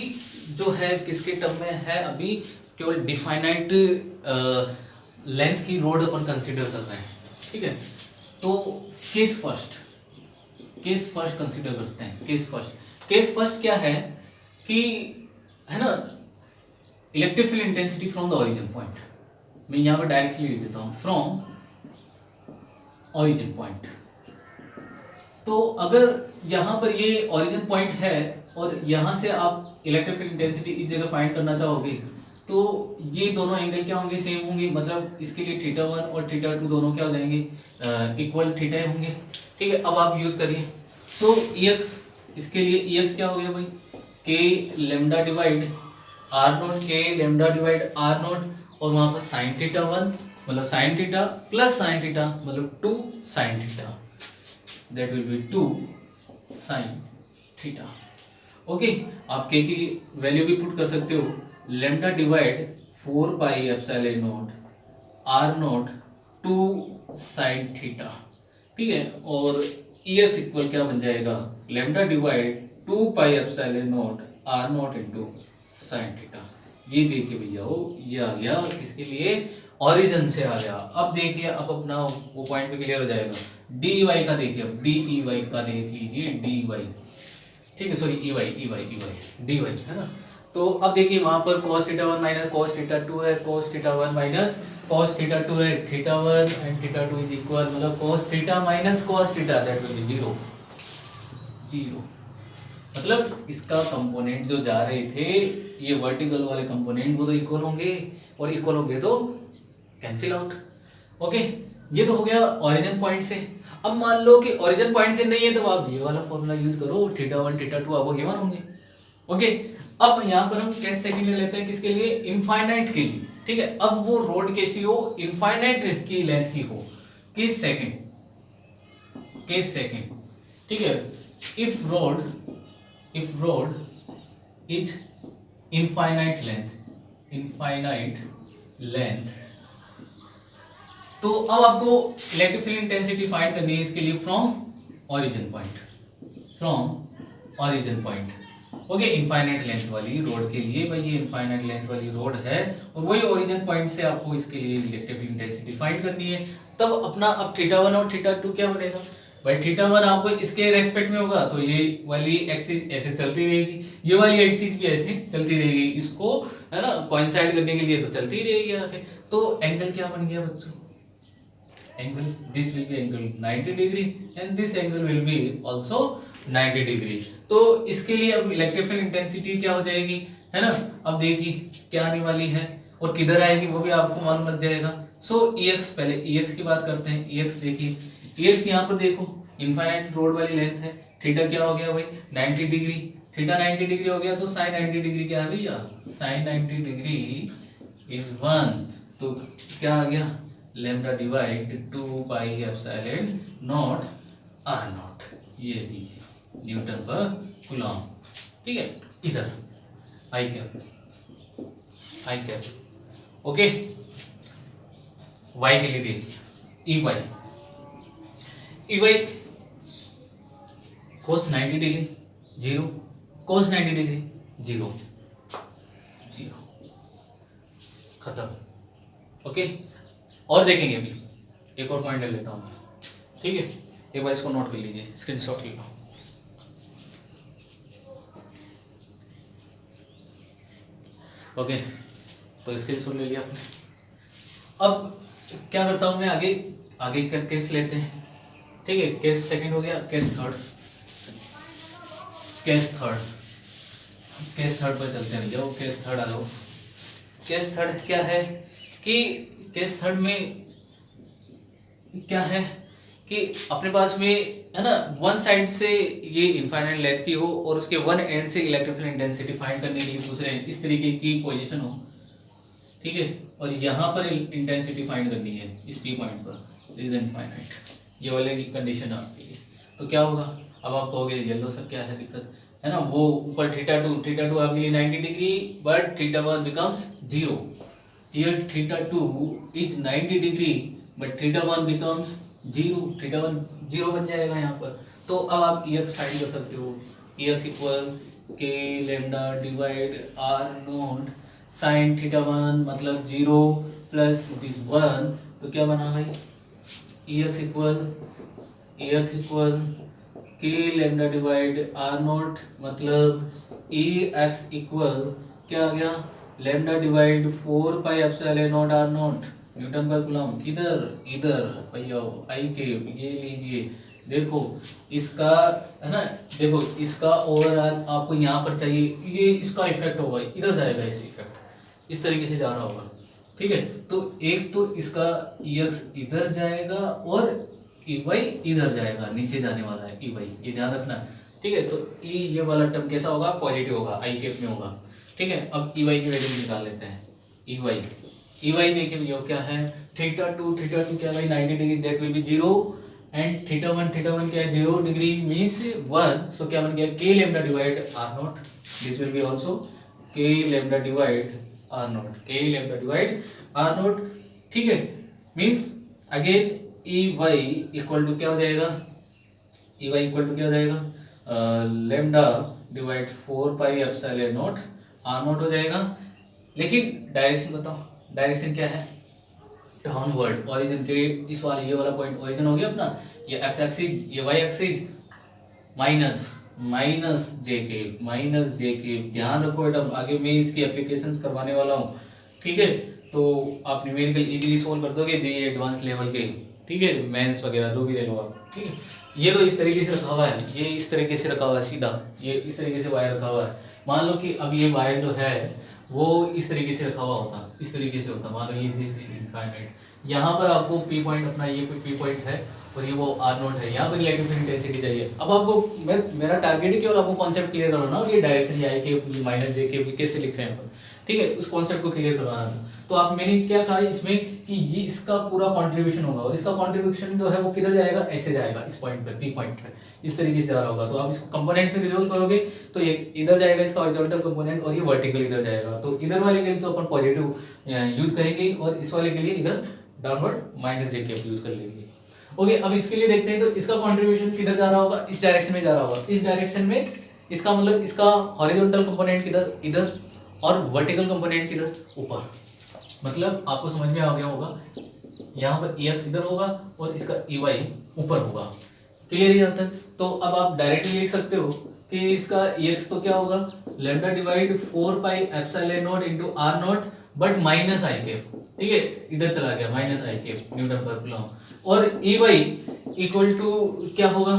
जो है किसके टर्म में है, अभी केवल डिफाइनाइट लेंथ की रोड अपन कंसीडर कर रहे हैं, ठीक है। तो केस फर्स्ट कंसीडर करते हैं। केस फर्स्ट क्या है कि है ना electric field intensity from the origin point, मैं यहां पर डायरेक्टली लिख देता हूं फ्रॉम ओरिजिन पॉइंट। तो अगर यहां पर ये ओरिजिन पॉइंट है और यहां से आप इलेक्ट्रिक फील्ड इंटेंसिटी इस जगह फाइंड करना चाहोगे, तो ये दोनों एंगल क्या होंगे, सेम होंगे, मतलब इसके लिए थीटा 1 और थीटा 2 दोनों क्या हो जाएंगे, इक्वल थीटा होंगे, ठीक है। अब आप यूज करिए, तो एक्स इसके लिए एक्स क्या हो गया भाई, K lambda divide are naught, K lambda divide are naught, और वहां पर साइन थीटा 1 मतलब sine theta plus sine theta मतलब 2 sine theta, that will be 2 sine theta. Okay आप के की वैल्यू भी पुट कर सकते हो, lambda divide 4 pi epsilon not R naught 2 sine theta, ठीक है। और एक्स इक्वल क्या बन जाएगा, lambda divide 2 pi epsilon not R naught into sine theta. ये देखिए भैया ये आ गया इसके लिए ओरिजिन से आ गया। अब देखिए अब अपना वो पॉइंट भी क्लियर हो जाएगा। डी वाई का देखिए, अब डी ई वाई का देख लीजिए, डी वाई, ठीक है, sorry E Y D Y है ना। तो अब देखिए वहां पर cos theta 1 minus cos theta 2 है, cos theta 1 minus cos theta 2 है, theta 1 and theta 2 is equal, मतलब cos theta minus cos theta that will be 0, मतलब इसका कंपोनेंट जो जा रहे थे ये वर्टिकल वाले कंपोनेंट वो तो इक्वल होंगे, और इक्वल होंगे तो कैंसिल आउट। ओके ये तो हो गया ओरिजिन पॉइंट से। अब मान लो कि ओरिजिन पॉइंट से नहीं है तो आप ये वाला फॉर्मूला यूज करो, थीटा 1 थीटा 2 आपको गिवन होंगे। ओके अब यहाँ पर हम केस सेकंड ले लेते हैं, किसके लिए, इनफाइनाइट के लिए, ठीक है। अब वो रोड कैसी हो, इनफाइनाइट की लेंथ की हो, केस सेकंड, ठीक है। If road is infinite length, तो अब आपको इलेक्ट्रिक फील्ड इंटेंसिटी फाइंड करनी है इसके लिए from origin point. Okay infinite length वाली रोड के लिए भाई, ये इनफाइनाइट लेंथ वाली रोड है और वही ओरिजिन पॉइंट से आपको इसके लिए इलेक्ट्रिक फील्ड इंटेंसिटी फाइंड करनी है। तब अपना अब थीटा 1 और थीटा 2 क्या बनेगा, भाई थीटा वन आपको इसके रेस्पेक्ट में होगा तो ये वाली एक्सिस ऐसे चलती रहेगी, ये वाली एक्सिस भी ऐसे चलती रहेगी, इसको है ना कोइंसाइड करने के लिए तो चलती ही रहेगी आगे। तो एंगल क्या बन गया बच्चों, angle this will B angle 90 degree and this angle will be also 90 degree. तो इसके लिए अब इलेक्ट्रिक फील्ड इंटेंसिटी क्या हो जाएगी, है ना। अब देखिए क्या आने वाली है और किधर आएगी वो भी आपको मालूम लग जाएगा। सो EX, पहले EX की बात करते हैं। EX देखिए, EX यहाँ पर देखो इनफाइनाइट रोड वाली लेंथ है, थीटा क्या हो गया भाई 90 डिग्री, थीटा 90 डिग्री हो गया तो साइन 90 डिग्री क्या है भैया, साइन 90 डिग्री इज 1, तो क्या आ गया lambda divide 2 pi epsilon not R naught, ये दीजिए न्यूटन पर कूलॉम। ठीक है, इधर आई कैप ओके। वाई के लिए देखिए ई वाई कोस 90 डिग्री 0, कोस 90 डिग्री 0 खत्म। ओके, और देखेंगे अभी एक और पॉइंट ले लेता हूँ, ठीक है, एक बार इसको नोट कर लीजिए, स्क्रीनशॉट ले लो। ओके, तो स्क्रीनशॉट ले लिया आपने। अब क्या करता हूँ मैं, आगे का केस लेते हैं, ठीक है, केस सेकंड हो गया, केस थर्ड पर चलते हैं भैया, वो केस थर्ड आ जाओ। केस थर्ड क्या है कि केस थर्ड में क्या है कि अपने पास में है ना वन साइड से ये इनफाइनाइट लेंथ की हो और उसके वन एंड से इलेक्ट्रिक फील्ड इंटेंसिटी फाइंड करने के लिए पूछ रहे हैं, इस तरीके की पोजीशन हो, ठीक है, और यहाँ पर इंटेंसिटी फाइंड करनी है इस पी पॉइंट पर, इज इनफाइनाइट, ये वाले की कंडीशन है आपके लिए। तो क्या होगा, अब आप कहोगे येलो सर क्या है दिक्कत, है ना, वो ऊपर थीटा टू आपके लिए 90 degree but theta one becomes 0, here theta two is 90 degree but theta one becomes 0, theta one 0 बन जाएगा यहाँ पर। तो अब आप EX फाइंड कर सकते हो, EX इक्वल के lambda divide are naught sine theta one मतलब 0 प्लस दिस 1, तो क्या बना भाई EX इक्वल के लैम्डा डिवाइड आर नोट मतलब EX इक्वल क्या आ गया lambda divide 4 pi epsilon not R naught Newton per coulomb. किधर, इधर भैया आई के ये लीजिए, देखो इसका है ना, देखो इसका ओवरऑल आपको यहाँ पर चाहिए, ये इसका इफेक्ट होगा इधर जाएगा, इस इफेक्ट इस तरीके से जा रहा होगा, ठीक है। तो एक तो इसका EX इधर जाएगा और EY इधर जाएगा, नीचे जाने वाला है EY, ये ध्यान रखना, ठीक है। तो ये वाला टर्म कैसा होगा, पॉजिटिव होगा, आई कैप में होगा, ठीक है। अब EY की वैल्यू निकाल लेते हैं, EY देखिए भैया क्या है, थीटा टू क्या भाई 90 degree, that will be 0 and theta one क्या है 0 डिग्री मींस 1, सो क्या बन गया K lambda divide are naught, this will be also K lambda divide are not, ठीक है, means again EY equal to क्या हो जाएगा, EY इक्वल टू क्या हो जाएगा lambda divide 4 pi epsilon not R naught हो जाएगा। लेकिन डायरेक्शन बताओ, डायरेक्शन क्या है डाउनवर्ड, ओरिजिन के इस वाले ये वाला पॉइंट ओरिजिन हो गया अपना, ये एक्स एक्सिस ये वाई एक्सिस माइनस जे के, ध्यान रखो बेटा, आगे मैं इसकी एप्लीकेशंस करवाने वाला हूँ, ठीक है। तो आप न्यूमेरिकल इजीली सोल्व कर दोगे जे एडवांस लेवल के, ठीक है, मेंस वगैरह जो भी ले लो आप, ठीक है। ये तो इस तरीके से रखा हुआ है, ये इस तरीके से रखा हुआ है सीधा, ये इस तरीके से वायर रखा हुआ है, मान लो कि अब ये वायर जो है वो इस तरीके से रखा हुआ होता, इस तरीके से होता, मान लो ये इनफाइनाइट, यहाँ पर आपको पी पॉइंट अपना ये पी पॉइंट है और ये वो आर नोट है, यहाँ पर इलेक्ट्रिक फील्ड इंटेंसिटी चाहिए। अब आपको मेरा टारगेट है कि आपको कॉन्सेप्ट क्लियर करवाना और ये डायरेक्शन ये आई के माइनस जे के कैसे लिख रहे हैं, ठीक है, उस कॉन्सेप्ट को क्लियर करवाना था। तो आप मैंने क्या कहा इसमें कि ये इसका पूरा कंट्रीब्यूशन होगा और इसका कंट्रीब्यूशन जो है वो किधर जाएगा, ऐसे जाएगा इस पॉइंट पे, पी पॉइंट पे इस तरीके से जा रहा होगा। तो आप इसको कंपोनेंट्स में रिजोल्व करोगे तो ये इधर जाएगा इसका हॉरिजॉन्टल कंपोनेंट और ये वर्टिकल इधर जाएगा। तो इधर वाले के लिए तो अपन पॉजिटिव यूज करेंगे और इस वाले के लिए इधर डाउनवर्ड माइनस जे के यूज कर लेंगे। ओके, अब इसके लिए देखते हैं तो इसका कंट्रीब्यूशन किधर जा रहा होगा, इस डायरेक्शन में जा रहा होगा, इस डायरेक्शन में, इसका मतलब इसका हॉरिजॉन्टल कंपोनेंट किधर, इधर, और वर्टिकल कंपोनेंट किधर, ऊपर। मतलब आपको समझ में आ गया होगा, यहाँ पर EX इधर होगा और इसका EY ऊपर होगा, क्लियर ही आता है। तो अब आप डायरेक्टली लिख सकते हो कि इसका एक्स तो क्या होगा lambda divide 4 pi epsilon naught into R naught but minus I cap, ठीक है, इधर चला गया minus I cap Newton per coulomb. और ई वाई इक्वल टू क्या होगा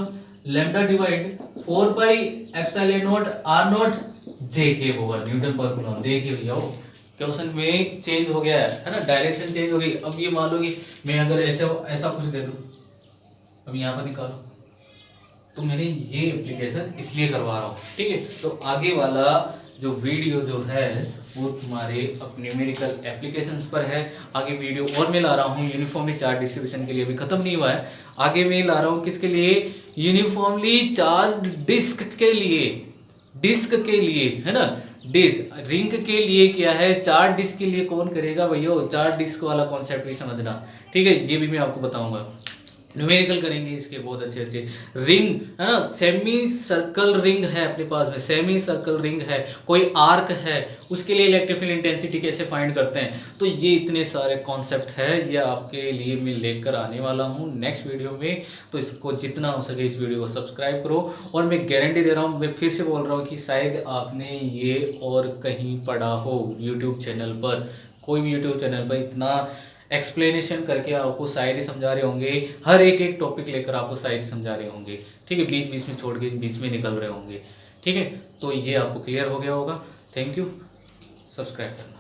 lambda divide 4 pi epsilon not R naught J cap होगा Newton per coulomb. देखिए भैया वो क्वेश्चन में चेंज हो गया है ना, डायरेक्शन चेंज हो गई। अब ये मान लो कि मैं अगर ऐसे ऐसा कुछ दे दूं, अब यहाँ पर निकालो, तो मैंने ये एप्लीकेशन इसलिए करवा रहा हूँ, ठीक है। तो आगे वाला जो वीडियो जो है वो तुम्हारे न्यूमेरिकल एप्लीकेशंस पर है। आगे वीडियो और मैं ला रहा हूँ यूनिफॉर्मली चार्ज डिस्ट्रीब्यूशन के लिए, अभी खत्म नहीं हुआ है। आगे मैं ला रहा हूँ किसके लिए, यूनिफॉर्मली चार्ज डिस्क के लिए, डिस्क के लिए है ना, डिस्क रिंग के लिए क्या है, चार्ज डिस्क के लिए कौन करेगा भैया, चार्ज डिस्क वाला कॉन्सेप्ट भी समझना, ठीक है। ये भी मैं आपको बताऊंगा, न्यूमेरिकल करेंगे इसके बहुत अच्छे अच्छे। रिंग है ना, सेमी सर्कल रिंग है अपने पास में, सेमी सर्कल रिंग है, कोई आर्क है, उसके लिए इलेक्ट्रिक फील्ड इंटेंसिटी कैसे फाइंड करते हैं। तो ये इतने सारे कॉन्सेप्ट है, ये आपके लिए मैं लेकर आने वाला हूँ नेक्स्ट वीडियो में। तो इसको जितना हो सके इस वीडियो को सब्सक्राइब करो। और मैं गारंटी दे रहा हूँ, मैं फिर से बोल रहा हूँ कि शायद आपने ये और कहीं पढ़ा हो यूट्यूब चैनल पर, कोई भी यूट्यूब चैनल पर इतना एक्सप्लेनेशन करके आपको शायद ही समझा रहे होंगे, हर एक एक टॉपिक लेकर आपको शायद समझा रहे होंगे, ठीक है, बीच बीच में छोड़ के बीच में निकल रहे होंगे, ठीक है। तो ये आपको क्लियर हो गया होगा। थैंक यू, सब्सक्राइब करना।